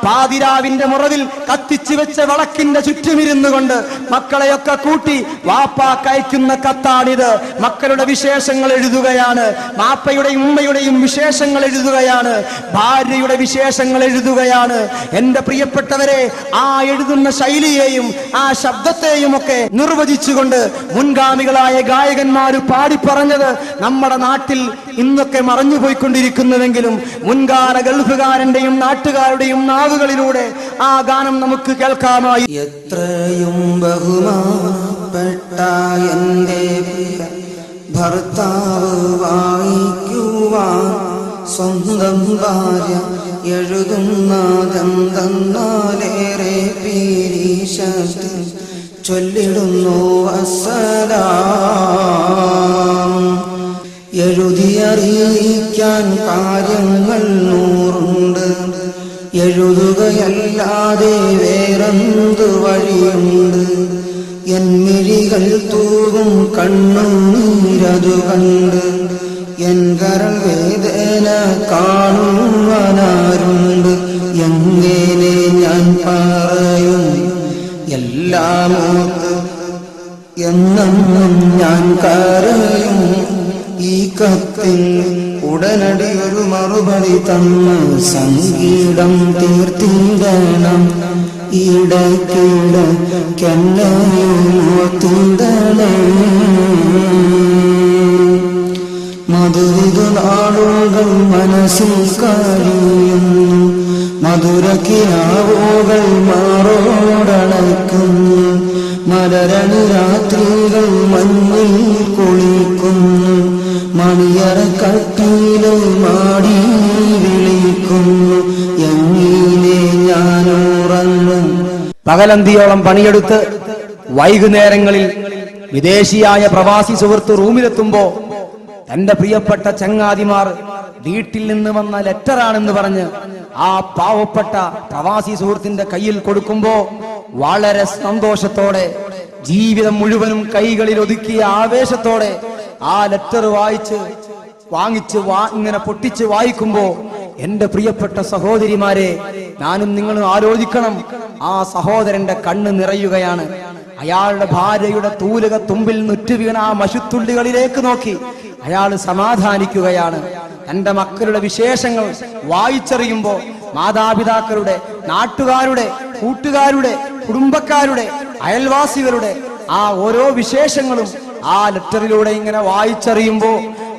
പാതിരാവിന്റെ മുറവിൽ കത്തിച്ചു വെച്ച വിളക്കിന്റെ ചുറ്റുമിരുന്നു കൊണ്ട് മക്കളെയൊക്കെ കൂട്ടി വാപ്പാക്കയക്കുന്ന കത്താണിത്. മക്കളുടെ വിശേഷങ്ങൾ എഴുതുകയാണ്, മാപ്പയുടെയും ഉമ്മയുടെയും വിശേഷങ്ങൾ എഴുതുകയാണ്, ഭാര്യയുടെ വിശേഷങ്ങൾ എഴുതുകയാണ്. എന്റെ പ്രിയപ്പെട്ടവരെ, ആ എഴുതുന്ന ശൈലിയെയും ആ ശബ്ദത്തെയും ഒക്കെ നിർവചിച്ചുകൊണ്ട് മുൻഗാമികളായ ഗായകന്മാർ പാടിപ്പറഞ്ഞത് നമ്മുടെ നാട്ടിൽ ഇന്നൊക്കെ മറഞ്ഞുപോയിക്കൊണ്ടിരിക്കുന്നുവെങ്കിലും മുൻകാല ഗൾഫുകാരന്റെയും നാട്ടുകാരുടെയും നാവുകളിലൂടെ ആ ഗാനം നമുക്ക് കേൾക്കാമായി. എത്രയും ബഹുമാനപ്പെട്ട എൻ്റെ ഭർത്താവ് വായിക്കുവാൻ സ്വന്തം ഭാര്യ എഴുതുന്നതെന്തെന്നാലേറെ പീരീശത്തിൽ ചൊല്ലിടുന്നു അസ്സലാം. എഴുതിയറിയിക്കാൻ കാര്യങ്ങൾ 100 എഴുതുകയല്ലാതെ വേറെന്തു വഴിയുണ്ട്. എൻ മിഴികൾ തൂകും കണ്ണുനീരതു കണ്ട് എൻ കരൾ വേദന കാണുവാനാരുണ്ട്. എങ്ങനെ ഞാൻ പറയും എല്ലാമോത്ത് എന്നെന്നും ഞാൻ കരയും. ഈ കത്തിൽ ഉടനടി ഒരു മറുപടി തന്ന് സംഗീതം തീർത്തിടണം. ഇടയ്ക്കിടയ്ക്കെന്നോത്തിടണം. മധുരിതു നാളുകൾ മനസ്സിൽ കഴിയുന്നു, മധുരക്കിനാവുകൾ മാറോടണയ്ക്കുന്നു. മലരണി രാത്രികൾ മഞ്ഞിൽ കുളിക്കുന്നു, മണിയറക്കട്ടിലെ മാടി വിളിക്കുന്നു. എങ്ങനെ ഞാനുറങ്ങും? പകലന്തിയോളം പണിയെടുത്ത് വൈകുന്നേരങ്ങളിൽ വിദേശിയായ പ്രവാസി സുഹൃത്ത് റൂമിലെത്തുമ്പോ തന്റെ പ്രിയപ്പെട്ട ചങ്ങാതിമാർ വീട്ടിൽ നിന്ന് വന്ന ലെറ്ററാണെന്ന് പറഞ്ഞ് ആ പാവപ്പെട്ട പ്രവാസി സുഹൃത്തിന്റെ കയ്യിൽ കൊടുക്കുമ്പോ വളരെ സന്തോഷത്തോടെ, ജീവിതം മുഴുവനും കൈകളിൽ ഒതുക്കിയ ആവേശത്തോടെ ആ ലെറ്റർ വാങ്ങിച്ച് ഇങ്ങനെ പൊട്ടിച്ച് വായിക്കുമ്പോ എന്റെ പ്രിയപ്പെട്ട സഹോദരിമാരെ, ഞാനും നിങ്ങളും ആലോചിക്കണം. ആ സഹോദരന്റെ കണ്ണ് നിറയുകയാണ്. അയാളുടെ ഭാര്യയുടെ തൂലക തുമ്പിൽ നുറ്റു വീണ ആ മശുത്തുള്ളികളിലേക്ക് നോക്കി അയാൾ സമാധാനിക്കുകയാണ്. തന്റെ മക്കളുടെ വിശേഷങ്ങൾ വായിച്ചറിയുമ്പോ മാതാപിതാക്കളുടെ, നാട്ടുകാരുടെ, കൂട്ടുകാരുടെ, കുടുംബക്കാരുടെ, അയൽവാസികളുടെ ആ ഓരോ വിശേഷങ്ങളും ആ ലെറ്ററിലൂടെ ഇങ്ങനെ വായിച്ചറിയുമ്പോ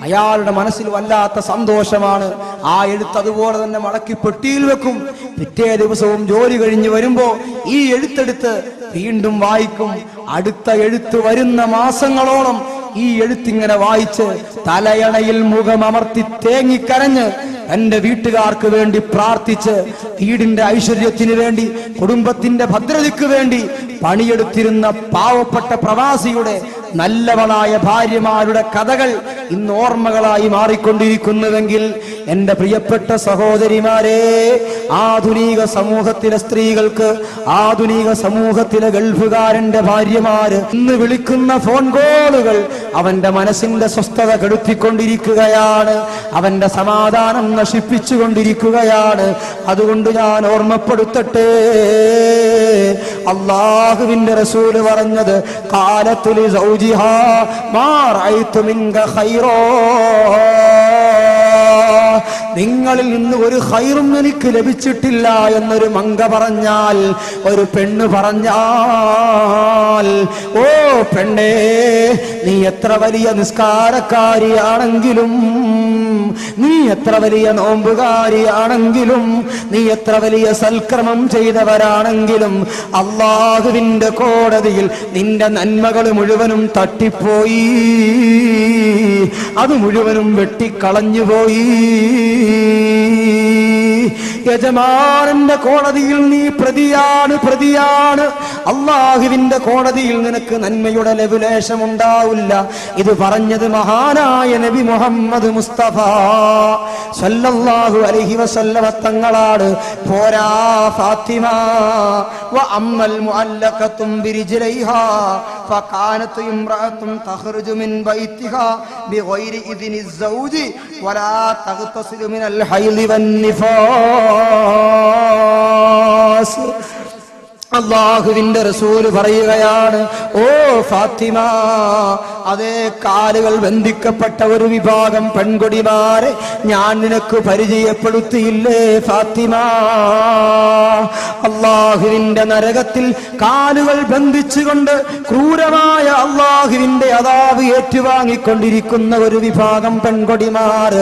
അയാളുടെ മനസ്സിൽ വല്ലാത്ത സന്തോഷമാണ്. ആ എഴുത്ത് അതുപോലെ തന്നെ മടക്കി പെട്ടിയിൽ വെക്കും. പിറ്റേ ദിവസവും ജോലി കഴിഞ്ഞ് വരുമ്പോ ഈ എഴുത്തെടുത്ത് വീണ്ടും വായിക്കും. അടുത്ത എഴുത്ത് വരുന്ന മാസങ്ങളോളം ഈ എഴുത്തിങ്ങനെ വായിച്ച് തലയണയിൽ മുഖമമർത്തി തേങ്ങിക്കരഞ്ഞ് എന്റെ വീട്ടുകാർക്ക് വേണ്ടി പ്രാർത്ഥിച്ച്, വീടിന്റെ ഐശ്വര്യത്തിന് വേണ്ടി, കുടുംബത്തിന്റെ ഭദ്രതയ്ക്ക് വേണ്ടി പണിയെടുത്തിരുന്ന പാവപ്പെട്ട പ്രവാസിയുടെ നല്ലവളായ ഭാര്യമാരുടെ കഥകൾ ഇന്ന് ഓർമ്മകളായി മാറിക്കൊണ്ടിരിക്കുന്നുവെങ്കിൽ എന്റെ പ്രിയപ്പെട്ട സഹോദരിമാരെ, ആധുനിക സമൂഹത്തിലെ സ്ത്രീകൾക്ക്, ആധുനിക സമൂഹത്തിലെ ഗൾഫുകാരന്റെ ഭാര്യമാര് ഇന്ന് വിളിക്കുന്ന ഫോൺ കോളുകൾ അവന്റെ മനസ്സിന്റെ സ്വസ്ഥത കെടുത്തിക്കൊണ്ടിരിക്കുകയാണ്, അവന്റെ സമാധാനം നശിപ്പിച്ചുകൊണ്ടിരിക്കുകയാണ്. അതുകൊണ്ട് ഞാൻ ഓർമ്മപ്പെടുത്തട്ടെ, അല്ലാഹുവിന്റെ റസൂൽ പറഞ്ഞത് ഖാലത്തുലി സൗജിഹാ മാ റഅയ്തു മിൻക ഖൈറാ, നിങ്ങളിൽ നിന്ന് ഒരു ഖൈറും എനിക്ക് ലഭിച്ചിട്ടില്ല എന്നൊരു മങ്ക പറഞ്ഞാൽ, ഒരു പെണ്ണ് പറഞ്ഞാൽ, ഓ പെണ്ണേ, നീ എത്ര വലിയ നിസ്കാരക്കാരിയാണെങ്കിലും, നീ എത്ര വലിയ നോമ്പുകാരിയാണെങ്കിലും, നീ എത്ര വലിയ സൽക്രമം ചെയ്തവരാണെങ്കിലും, അല്ലാഹുവിന്റെ കോടതിയിൽ നിന്റെ നന്മകൾ മുഴുവനും തട്ടിപ്പോയി, അത് മുഴുവനും വെട്ടിക്കളഞ്ഞുപോയി. യജമാനന്റെ കോടതിയിൽ നീ പ്രതിയാണ്. അല്ലാഹുവിന്റെ കോടതിയിൽ നിനക്ക് നന്മയുടെ ലഘുലേശം ഉണ്ടാവില്ല. ഇത് പറഞ്ഞത് മഹാനായ നബി മുഹമ്മദ് മുസ്തഫ സല്ലല്ലാഹു അലൈഹി വസല്ലമ തങ്ങളാണ്. പോരാ ഫാത്തിമ വ അമ്മൽ മുഅല്ലഖത്തും ബിരിജ്ലൈഹാ ഫകാനത് ഇംറഅത്തുൻ തഖ്റുജു മിൻ ബൈതിഹാ ബിഗൈരി ഇദ്നി الزوج ولا تغتسل من الحيض والنفاس. അല്ലാഹുവിന്റെ റസൂൽ പറയുകയാണ്, ഓ ഫാത്തിമ, അതേ കാലുകൾ ബന്ധിക്കപ്പെട്ട ഒരു വിഭാഗം പെൺകൊടിമാരെ ഞാൻ നിനക്ക് പരിചയപ്പെടുത്തിയില്ലേ ഫാത്തിമ? അല്ലാഹുവിന്റെ നരകത്തിൽ കാലുകൾ ബന്ധിച്ചുകൊണ്ട് ക്രൂരമായ അല്ലാഹുവിന്റെ അദാബ് ഏറ്റുവാങ്ങിക്കൊണ്ടിരിക്കുന്ന ഒരു വിഭാഗം പെൺകൊടിമാർ,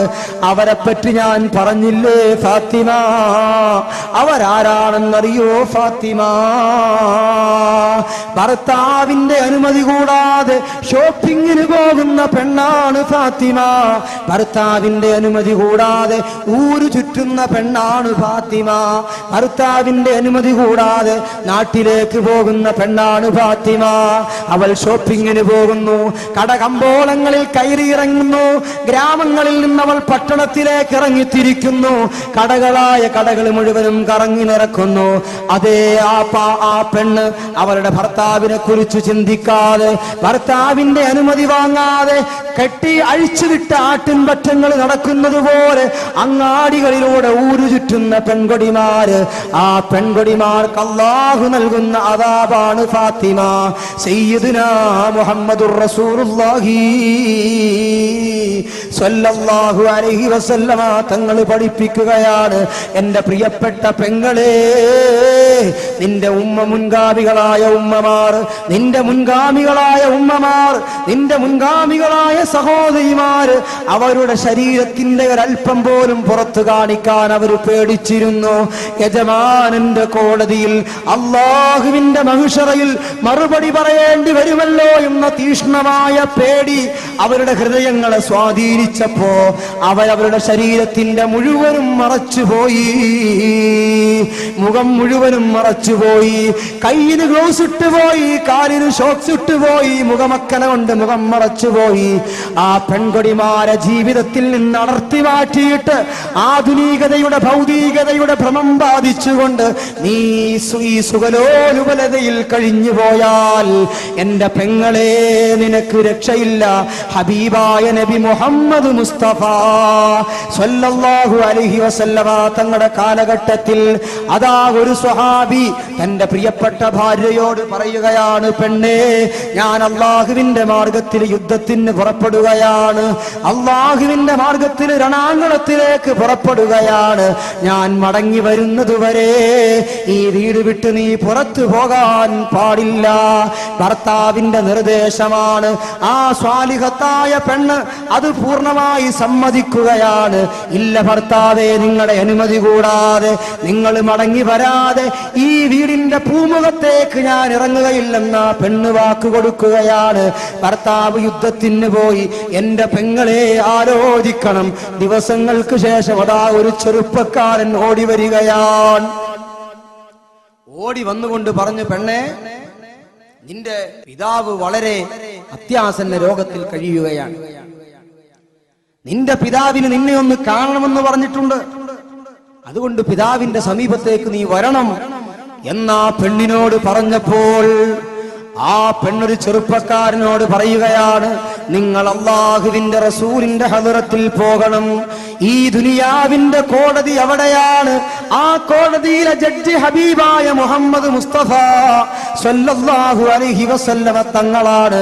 അവരെ പറ്റി ഞാൻ പറഞ്ഞില്ലേ ഫാത്തിമ? അവരാരാണെന്നറിയോ ഫാത്തിമ? ഭർത്താവിന്റെ അനുമതി കൂടാതെ ഷോപ്പിങ്ങിന് പോകുന്ന പെണ്ണാണ് ഫാത്തിമ. ഭർത്താവിന്റെ അനുമതി കൂടാതെ ഊരു ചുറ്റുന്ന പെണ്ണാണ് ഫാത്തിമ. ഭർത്താവിന്റെ അനുമതി കൂടാതെ നാട്ടിലേക്ക് പോകുന്ന പെണ്ണാണ് ഫാത്തിമ. അവൾ ഷോപ്പിങ്ങിന് പോകുന്നു, കടകമ്പോളങ്ങളിൽ കയറിയിറങ്ങുന്നു, ഗ്രാമങ്ങളിൽ നിന്ന് അവൾ പട്ടണത്തിലേക്ക് ഇറങ്ങിത്തിരിക്കുന്നു, കടകളായ കടകൾ മുഴുവനും കറങ്ങി നിറക്കുന്നു. അതേ ആ പെണ്ണ് അവളുടെ ഭർത്താവിനെ കുറിച്ച് ചിന്തിക്കാതെ, ഭർത്താവിന്റെ അനുമതി വാങ്ങാതെ കെട്ടി അഴിച്ചുവിട്ട ആട്ടിൻപറ്റങ്ങൾ നടക്കുന്നത് പോലെ അങ്ങാടികളിലൂടെ ഊരു ചുറ്റുന്ന പെൺകൊടിമാര്, ആ പെൺകൊടിമാർക്ക് അല്ലാഹു നൽകുന്ന അദാബാണ് ഫാത്തിമ. സയ്യിദുനാ മുഹമ്മദുർ റസൂലുള്ളാഹി സ്വല്ലല്ലാഹു അലൈഹി വസല്ലമ തങ്ങൾ പഠിപ്പിക്കുകയാണ്, എന്റെ പ്രിയപ്പെട്ട പെങ്ങളെ, നിന്റെ മുൻഗാമികളായ ഉമ്മമാർ, നിന്റെ മുൻഗാമികളായ ഉമ്മമാർ, നിന്റെ മുൻഗാമികളായ സഹോദരിമാർ, അവരുടെ ശരീരത്തിന്റെ ഒരൽപ്പം പോലും പുറത്തു കാണിക്കാൻ അവർ പേടിച്ചിരുന്നു. യജമാനന്റെ കോടതിയിൽ, അല്ലാഹുവിന്റെ മഹ്ശറയിൽ മറുപടി പറയേണ്ടി വരുമല്ലോ എന്ന തീഷ്ണമായ പേടി അവരുടെ ഹൃദയങ്ങളെ സ്വാധീനിച്ചപ്പോ അവരവരുടെ ശരീരത്തിന്റെ മുഴുവനും മറച്ചുപോയി, മുഖം മുഴുവനും മറച്ചുപോയി, കയ്യിന് ഗ്ലൗസ് ഇട്ടുപോയി, കാലിന് ഷോക്സ് ഇട്ടുപോയി, മുഖമക്കന കൊണ്ട് മുഖം മറച്ചുപോയി. ആ പെൺകൊടിമാരെ ജീവിതത്തിൽ നിന്ന് അടർത്തി മാറ്റിയിട്ട് ആധുനികതയുടെ ഭൗതികതയുടെ ഭ്രമം ബാധിച്ചുകൊണ്ട് നീ ഈ സുഖലോലുപലതയിൽ കഴിഞ്ഞു പോയാൽ എന്റെ പെങ്ങളെ, നിനക്ക് രക്ഷയില്ല. ഹബീബായ നബി മുഹമ്മദ് മുസ്തഫ സ്വല്ലല്ലാഹു അലൈഹി വസല്ലമ തങ്ങളുടെ കാലഘട്ടത്തിൽ അതാ ഒരു സ്വഹാബി തന്റെ പ്രിയപ്പെട്ട ഭാര്യയോട് പറയുകയാണ്, പെണ്ണേ, ഞാൻ അല്ലാഹുവിന്റെ മാർഗത്തിൽ യുദ്ധത്തിന് പുറപ്പെടുകയാണ്, അല്ലാഹുവിന്റെ മാർഗത്തിൽ രണാങ്കണത്തിലേക്ക് പുറപ്പെടുകയാണ്, ഞാൻ മടങ്ങി വരുന്നതുവരെ ഈ വീട് വിട്ട് നീ പുറത്തു പോകാൻ പാടില്ല. ഭർത്താവിന്റെ നിർദ്ദേശമാണ്. ആ സ്വാലിഹത്തായ പെണ്ണ് അത് പൂർണ്ണമായി സമ്മതിക്കുകയാണ്. ഇല്ല ഭർത്താവേ, നിങ്ങളുടെ അനുമതി കൂടാതെ, നിങ്ങൾ മടങ്ങി വരാതെ ഈ വീടിന്റെ പൂമുഖത്തേക്ക് ഞാൻ ഇറങ്ങുകയില്ലെന്ന പെണ്ണ് വാക്ക് കൊടുക്കുകയാണ്. ഭർത്താവ് യുദ്ധത്തിന് പോയി. എന്റെ പെങ്ങളെ ആലോചിക്കണം, ദിവസങ്ങൾക്ക് ശേഷം അതാ ഒരു ചെറുപ്പക്കാരൻ ഓടി വരികയാണ്. ഓടി വന്നുകൊണ്ട് പറഞ്ഞു, പെണ്ണെ, നിന്റെ പിതാവ് വളരെ അത്യാസന്ന രോഗത്തിൽ കഴിയുകയാണ്, നിന്റെ പിതാവിന് നിന്നെ ഒന്ന് കാണണമെന്ന് പറഞ്ഞിട്ടുണ്ട്, അതുകൊണ്ട് പിതാവിന്റെ സമീപത്തേക്ക് നീ വരണം എന്നാ പെണ്ണിനോട് പറഞ്ഞപ്പോൾ ആ പെണ്ണൊരു ചെറുപ്പക്കാരനോട് പറയുകയാണ്, നിങ്ങൾ അല്ലാഹുവിന്റെ റസൂലിന്റെ ഹദറത്തിൽ പോകണം. ഈ ദുനിയാവിന്റെ കോടതി എവിടെയാണ്? ആ കോടതിയിലെ ജഡ്ജി ഹബീബായ മുഹമ്മദ് മുസ്തഫ സ്വല്ലല്ലാഹു അലൈഹി വസല്ലമ തങ്ങളാണ്.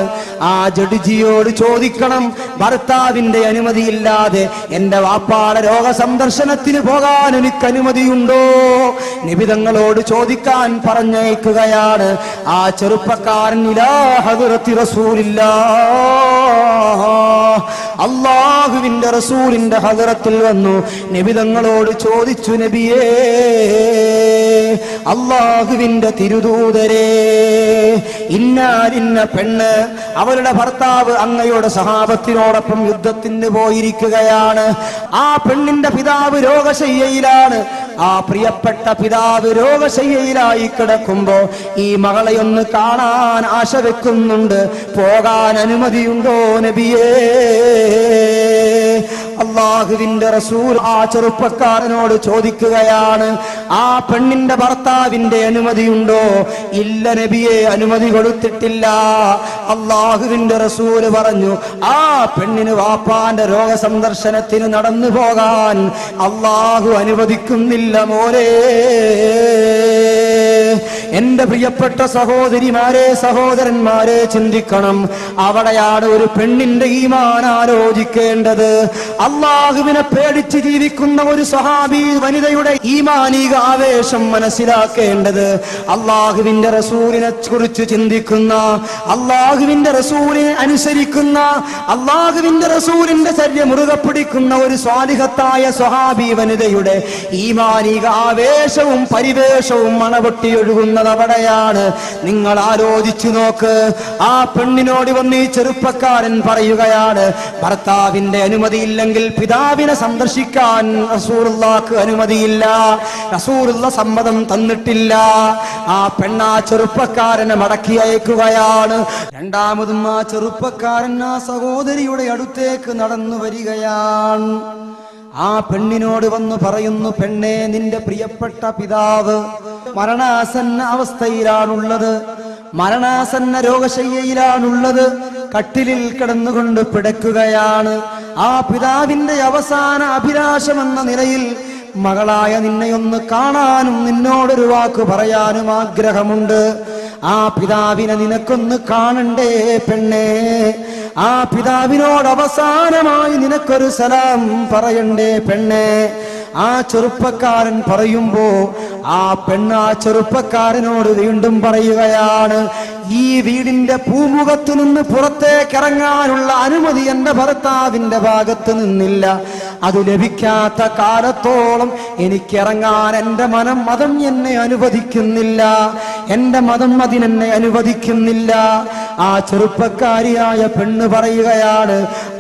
ആ ജഡ്ജിയോട് ചോദിക്കണം, ഭർത്താവിന്റെ അനുമതിയില്ലാതെ എന്റെ വാപ്പാടെ രോഗസന്ദർശനത്തിന് പോകാൻ എനിക്ക് അനുമതിയുണ്ടോ? നബി തങ്ങളോട് ചോദിക്കാൻ പറഞ്ഞയക്കുകയാണ്. ആ ചെറുപ്പക്കാരൻ ഇലാ ഹദറത്തി റസൂലില്ലാഹ്, അല്ലാഹുവിന്റെ റസൂലിന്റെ ഹദറത്തിൽ വന്നു. നബി തങ്ങളോട് ചോദിച്ചു, നബിയേ, അല്ലാഹുവിന്റെ തിരുദൂതരേ, ഇന്നാലിന്ന പെണ്ണ് അവളുടെ ഭർത്താവ് അങ്ങയുടെ സഹാബത്തിനോടൊപ്പം യുദ്ധത്തിന് പോയിരിക്കുകയാണ്. ആ പെണ്ണിന്റെ പിതാവ് രോഗശയ്യയിലാണ്. ആ പ്രിയപ്പെട്ട പിതാവ് രോഗശയ്യയിലായി കിടക്കുമ്പോ ഈ മകളെ ഒന്ന് കാണാൻ ആശ വെക്കുന്നുണ്ട്. പോകാൻ അനുമതിയുണ്ടോ നബിയേ? അല്ലാഹുവിന്റെ റസൂൽ ആ ചെറുപ്പക്കാരനോട് ചോദിക്കുകയാണ്, ആ പെണ്ണിന്റെ ഭർത്താവിന്റെ അനുമതിയുണ്ടോ? ഇല്ല നബിയെ, അനുമതി കൊടുത്തിട്ടില്ല. അല്ലാഹുവിന്റെ റസൂൽ പറഞ്ഞു, ആ പെണ്ണിന് വാപ്പാന്റെ രോഗസന്ദർശനത്തിന് നടന്നു പോകാൻ അല്ലാഹു അനുവദിക്കുന്നില്ല മോനെ. എന്റെ പ്രിയപ്പെട്ട സഹോദരിമാരെ, സഹോദരന്മാരെ, ചിന്തിക്കണം. അവിടെയാണ് ഒരു പെണ്ണിന്റെ ഈമാൻ ആലോചിക്കേണ്ടത്. അള്ളാഹുവിനെ പേടിച്ച് ജീവിക്കുന്ന ഒരു സ്വഹാബി വനിതയുടെ ഈമാനിക ആവേശം മനസ്സിലാക്കേണ്ടത്. അള്ളാഹുവിന്റെ റസൂലിനെ കുറിച്ച് ചിന്തിക്കുന്ന, അള്ളാഹുവിന്റെ റസൂലിനെ അനുസരിക്കുന്ന, അള്ളാഹുവിന്റെ റസൂലിന്റെ ചര്യ മുറുകെ പിടിക്കുന്ന ഒരു സ്വാലിഹത്തായ സ്വഹാബി വനിതയുടെ ഈമാനിക ആവേശവും പരിവേഷവും മണപൊട്ടി ഒഴുകുന്നത് അവിടെയാണ്. നിങ്ങൾ ആലോചിച്ചു നോക്ക്. ആ പെണ്ണിനോട് വന്ന് ഈ ചെറുപ്പക്കാരൻ പറയുകയാണ്, ഭർത്താവിന്റെ അനുമതിയില്ലെങ്കിൽ പിതാവിനെ സന്ദർശിക്കാൻ റസൂലുള്ളാഹിക്ക് അനുമതിയില്ല, റസൂലുള്ള സമ്മതം തന്നിട്ടില്ല. ആ പെണ്ണാ ചെറുപ്പക്കാരനെ മടക്കി അയക്കുകയാണ്. രണ്ടാമതും ആ ചെറുപ്പക്കാരൻ ആ സഹോദരിയുടെ അടുത്തേക്ക് നടന്നു വരികയാണ്. ആ പെണ്ണിനോട് വന്നു പറയുന്നു, പെണ്ണേ, നിന്റെ പ്രിയപ്പെട്ട പിതാവ് മരണാസന്ന അവസ്ഥയിലാണുള്ളത്, മരണാസന്ന രോഗശയ്യയിലാണുള്ളത്, കട്ടിലിൽ കിടന്നുകൊണ്ട് പിടക്കുകയാണ്. ആ പിതാവിന്റെ അവസാന അഭിലാഷമെന്ന നിലയിൽ മകളായ നിന്നെയൊന്ന് കാണാനും നിന്നോടൊരു വാക്ക് പറയാനും ആഗ്രഹമുണ്ട്. ആ പിതാവിനെ നിനക്കൊന്ന് കാണണ്ടേ പെണ്ണേ? ആ പിതാവിനോട് അവസാനമായി നിനക്കൊരു സലാം പറയണ്ടേ പെണ്ണേ? ആ ചെറുപ്പക്കാരൻ പറയുമ്പോ ആ പെണ്ണ് ആ ചെറുപ്പക്കാരനോട് വീണ്ടും പറയുകയാണ്, ഈ വീടിന്റെ പൂമുഖത്തു നിന്ന് പുറത്തേക്ക് ഇറങ്ങാനുള്ള അനുമതി എന്റെ ഭർത്താവിന്റെ ഭാഗത്ത് നിന്നില്ല. അത് ലഭിക്കാത്ത കാലത്തോളം എനിക്കിറങ്ങാൻ എന്റെ മതം എന്നെ അനുവദിക്കുന്നില്ല, എന്റെ മതം അതിനെന്നെ അനുവദിക്കുന്നില്ല. ആ ചെറുപ്പക്കാരിയായ പെണ്ണ് പറയുകയാണ്.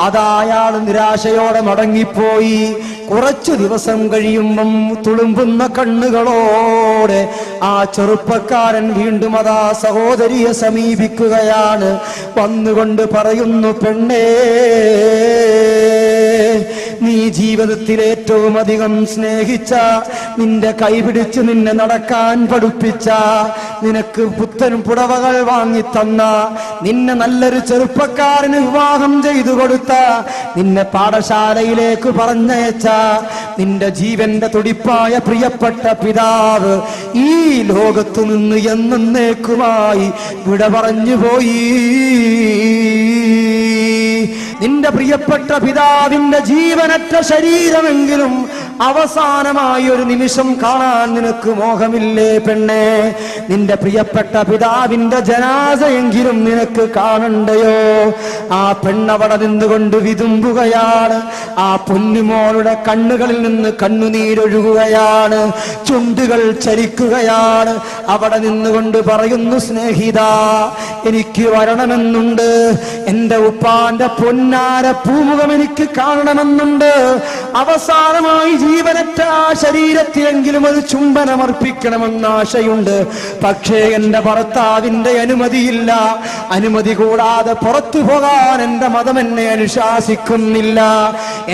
അതായാൾ നിരാശയോടെ മടങ്ങിപ്പോയി. കുറച്ചു ദിവസം കഴിയുമ്പം തുളുമ്പുന്ന കണ്ണുകളോടെ ആ ചെറുപ്പക്കാരൻ വീണ്ടും അതാ സഹോദരിയെ സമീപിക്കുകയാണ്. വന്നുകൊണ്ട് പറയുന്നു, പെണ്ണേ, നീ ജീവിതത്തിൽ ഏറ്റവും അധികം സ്നേഹിച്ച, നിന്റെ കൈപിടിച്ച് നിന്നെ നടക്കാൻ പഠിപ്പിച്ച, നിനക്ക് പുത്തൻ പുടവകൾ വാങ്ങിത്തന്ന, നിന്നെ നല്ലൊരു ചെറുപ്പക്കാരന് വിവാഹം ചെയ്തു കൊടുത്ത, നിന്നെ പാഠശാലയിലേക്ക് പറഞ്ഞയച്ച, നിന്റെ ജീവന്റെ തുടിപ്പായ പ്രിയപ്പെട്ട പിതാവ് ഈ ലോകത്തു നിന്ന് എന്നേക്കുമായി വിട പറഞ്ഞു പോയി. നിന്റെ പ്രിയപ്പെട്ട പിതാവിന്റെ ജീവനറ്റ ശരീരമെങ്കിലും അവസാനമായി ഒരു നിമിഷം കാണാൻ നിനക്ക് മോഹമില്ലേ പെണ്ണേ? നിന്റെ പ്രിയപ്പെട്ട പിതാവിന്റെ ജനാസയെങ്കിലും നിനക്ക് കാണണ്ടയോ? ആ പെണ്ണവിടെ നിന്നുകൊണ്ട് വിതുമ്പുകയാണ്. ആ പൊന്നുമോളുടെ കണ്ണുകളിൽ നിന്ന് കണ്ണുനീരൊഴുകുകയാണ്, ചുണ്ടുകൾ ചലിക്കുകയാണ്. അവിടെ നിന്നുകൊണ്ട് പറയുന്നു, സ്നേഹിത, എനിക്ക് വരണമെന്നുണ്ട്, എന്റെ ഉപ്പാന്റെ പൊന്നാര പൂമുഖം എനിക്ക് കാണണമെന്നുണ്ട്. അവസാനമായി ജീവനറ്റ ആ ശരീരത്തിലെങ്കിലും ഒരു ചുംബനമർപ്പിക്കണമെന്ന ആശയുണ്ട്. പക്ഷേ എന്റെ ഭർത്താവിന്റെ അനുമതിയില്ല. അനുമതി കൂടാതെ പുറത്തു പോകാൻ എന്റെ മതം എന്നെ അനുശാസിക്കുന്നില്ല.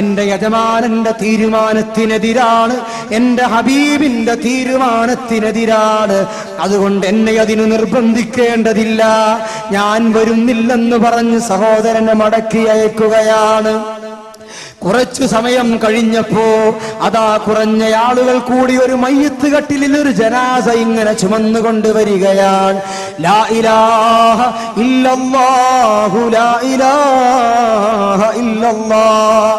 എന്റെ യജമാനന്റെ തീരുമാനത്തിനെതിരാണ്, എന്റെ ഹബീബിന്റെ തീരുമാനത്തിനെതിരാണ്. അതുകൊണ്ട് എന്നെ അതിന് നിർബന്ധിക്കേണ്ടതില്ല. ഞാൻ വരുന്നില്ലെന്ന് പറഞ്ഞ് സഹോദരനെ മടക്കി അയക്കുകയാണ്. കുറച്ചു സമയം കഴിഞ്ഞപ്പോ അതാ കുറഞ്ഞ ആളുകൾ കൂടി ഒരു മയ്യത്ത് കട്ടിലിൽ ഒരു ജനാസ ഇങ്ങനെ ചുമന്നുകൊണ്ട് വരികയാണ്. ലാ ഇലാഹ ഇല്ലല്ലാഹു ലാ ഇലാഹ ഇല്ലല്ലാഹ്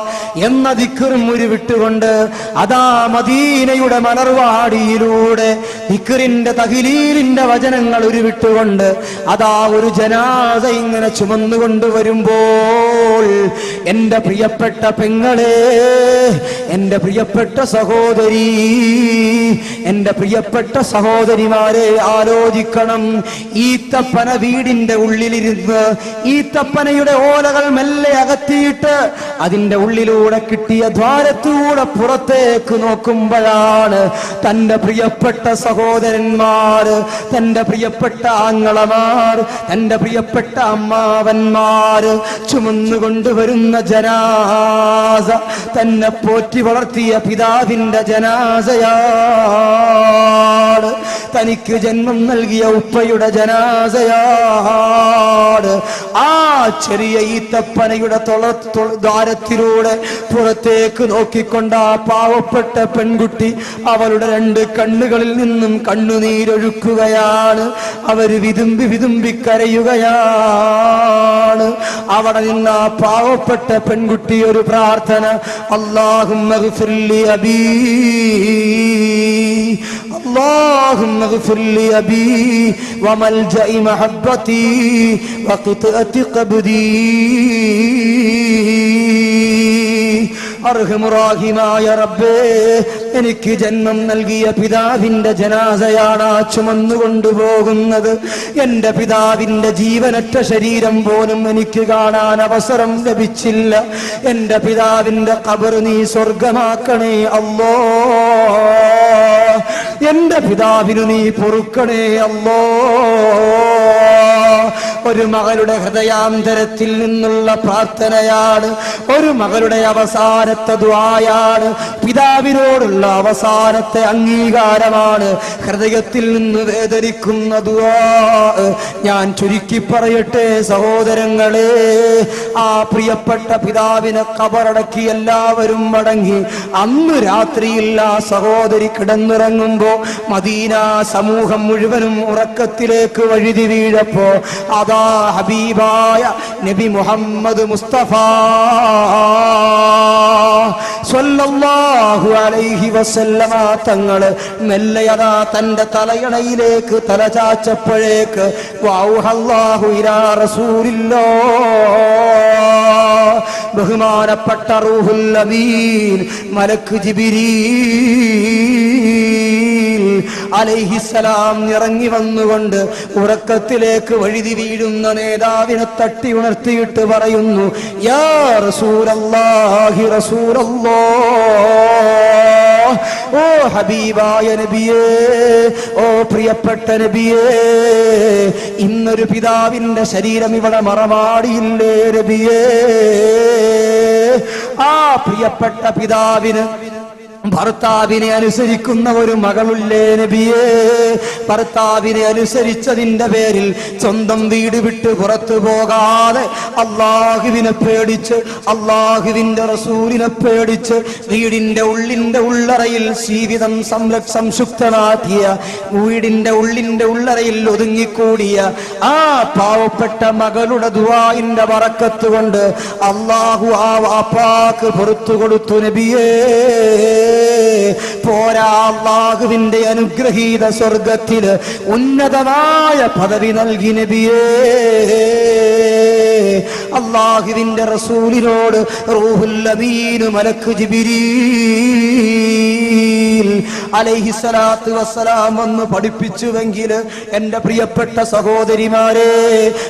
എന്ന ദിക്റും ഉരുവിട്ടുകൊണ്ട് അതാ മദീനയുടെ മലർവാടിയിലൂടെ ദിക്റിന്റെ തഹ്ലീലിന്റെ വചനങ്ങൾ ഉരുവിട്ടുകൊണ്ട് അതാ ഒരു ജനാസ ഇങ്ങനെ ചുമന്നുകൊണ്ട് വരുമ്പോൾ എന്റെ പ്രിയപ്പെട്ട പെങ്ങളെ, എന്റെ പ്രിയപ്പെട്ട സഹോദരി, എന്റെ പ്രിയപ്പെട്ട സഹോദരിമാരെ, ആലോചിക്കണം. ഈത്തപ്പന വീടിന്റെ ഉള്ളിലിരുന്ന് ഈത്തപ്പനയുടെ ഓലകൾ മെല്ലെ അകത്തിയിട്ട് അതിന്റെ ഉള്ളിലൂടെ കിട്ടിയ ദ്വാരത്തൂടെ പുറത്തേക്ക് നോക്കുമ്പോഴാണ് തന്റെ പ്രിയപ്പെട്ട സഹോദരന്മാർ, തന്റെ പ്രിയപ്പെട്ട ആങ്ങളമാർ, തന്റെ പ്രിയപ്പെട്ട അമ്മാവന്മാർ ചുമന്നുകൊണ്ടുവരുന്ന ജനാസ തന്നെ പോറ്റി വളർത്തിയ പിതാവിന്റെ ജനാസയാണ്. തനിക്ക് ജന്മം നൽകിയ ഉപ്പയുടെ ജനാസയാണ്. ആ ചെറിയ ഈത്തപ്പനയുടെ ദ്വാരത്തിലൂടെ പുറത്തേക്ക് നോക്കിക്കൊണ്ട് ആ പാവപ്പെട്ട പെൺകുട്ടി അവളുടെ 2 കണ്ണുകളിൽ നിന്നും കണ്ണുനീരൊഴുക്കുകയാണ്. അവര് വിതുമ്പി കരയുകയാണ്. അവിടെ നിന്ന് ആ പാവപ്പെട്ട പെൺകുട്ടി ഒരു പ്രാർത്ഥന, അല്ലാഹുമ്മ ഗ്ഫിർ ലി അബീ, اللهم اغفر لي أبي وملجأ محبتي وقطعة قبدي. അർഹമുറാഹിമായ റബ്ബേ, എനിക്ക് ജന്മം നൽകിയ പിതാവിന്റെ ജനാസയാണ് ചുമന്നുകൊണ്ടുപോകുന്നത്. എന്റെ പിതാവിന്റെ ജീവനറ്റ ശരീരം പോലും എനിക്ക് കാണാൻ അവസരം ലഭിച്ചില്ല. എന്റെ പിതാവിന്റെ ഖബർ നീ സ്വർഗമാക്കണേ അല്ലാ. എന്റെ പിതാവിനു നീ പൊറുക്കണേ അല്ലാ. ഒരു മകളുടെ ഹൃദയാന്തരത്തിൽ നിന്നുള്ള പ്രാർത്ഥനയാണ്, ഒരു മകളുടെ അവസാനത്തെ ദുആയാണ്, പിതാവിനോടുള്ള അവസാനത്തെ അംഗീകാരമാണ്, ഹൃദയത്തിൽ നിന്ന് വേദനിക്കുന്ന ദുആ. ഞാൻ ചുരുക്കി പറയട്ടെ സഹോദരങ്ങളെ, ആ പ്രിയപ്പെട്ട പിതാവിനെ ഖബറടക്കി എല്ലാവരും മടങ്ങി. അന്ന് രാത്രിയിൽ ആ സഹോദരി കിടന്നിറങ്ങുമ്പോ മദീന സമൂഹം മുഴുവനും ഉറക്കത്തിലേക്ക് വഴുതി വീഴപ്പോ അതാ ഹബീബായ നബി മുഹമ്മദ് മുസ്തഫ സ്വല്ലല്ലാഹു അലൈഹി വസല്ലമ തങ്ങള് മെല്ലയതാ തന്റെ തലയണയിലേക്ക് തലചാച്ചപ്പോഴേക്ക് വഔഹല്ലാഹു ഇലാ റസൂലില്ലാഹ്, ബഹുമാനപ്പെട്ട റൂഹുൽ അമീൻ മലക്ക് ജിബ്രീൽ അലൈഹിസ്സലാം ഇറങ്ങി വന്നുകൊണ്ട് ഉറക്കത്തിലേക്ക് വഴുതി വീഴുന്ന നേതാവിനെ തട്ടി ഉണർത്തിയിട്ട് പറയുന്നു, യാ റസൂലല്ലാഹി റസൂലല്ലാഹ്, ഓ ഹബീബായ നബിയേ, ഓ പ്രിയപ്പെട്ട നബിയേ, ഇന്നൊരു പിതാവിന്റെ ശരീരം ഇവിടെ മറമാടിയില്ലേ നബിയേ. ആ പ്രിയപ്പെട്ട പിതാവിന് ഭർത്താവിനെ അനുസരിക്കുന്ന ഒരു മകളുള്ളേ നബിയേ. ഭർത്താവിനെ അനുസരിച്ചതിന്റെ പേരിൽ സ്വന്തം വീട് വിട്ട് പുറത്തു പോകാതെ അള്ളാഹുവിനെ പേടിച്ച്, അള്ളാഹുവിന്റെ റസൂലിനെ പേടിച്ച് വീടിന്റെ ഉള്ളറയിൽ ജീവിതം സംശുക്തമാക്കിയ, വീടിന്റെ ഉള്ളറയിൽ ഒതുങ്ങിക്കൂടിയ ആ പാവപ്പെട്ട മകളുടെ ദുആഇന്റെ ബറക്കത്ത് കൊണ്ട് അള്ളാഹു ആ വാപ്പാക്ക് പുറത്തു കൊടുത്തു നബിയേ. പോരാ, അല്ലാഹുവിന്റെ അനുഗ്രഹീത സ്വർഗത്തില് ഉന്നതമായ പദവി നൽകി നബിയേ. അല്ലാഹുവിന്റെ റസൂലിനോട് റൂഹുൽ അമീൻ മലക്ക് ജിബ്രീൽ അലൈഹിസ്സലാത്തു വസ്സലാം വന്ന് പഠിപ്പിച്ചുവെങ്കിൽ എന്റെ പ്രിയപ്പെട്ട സഹോദരിമാരെ,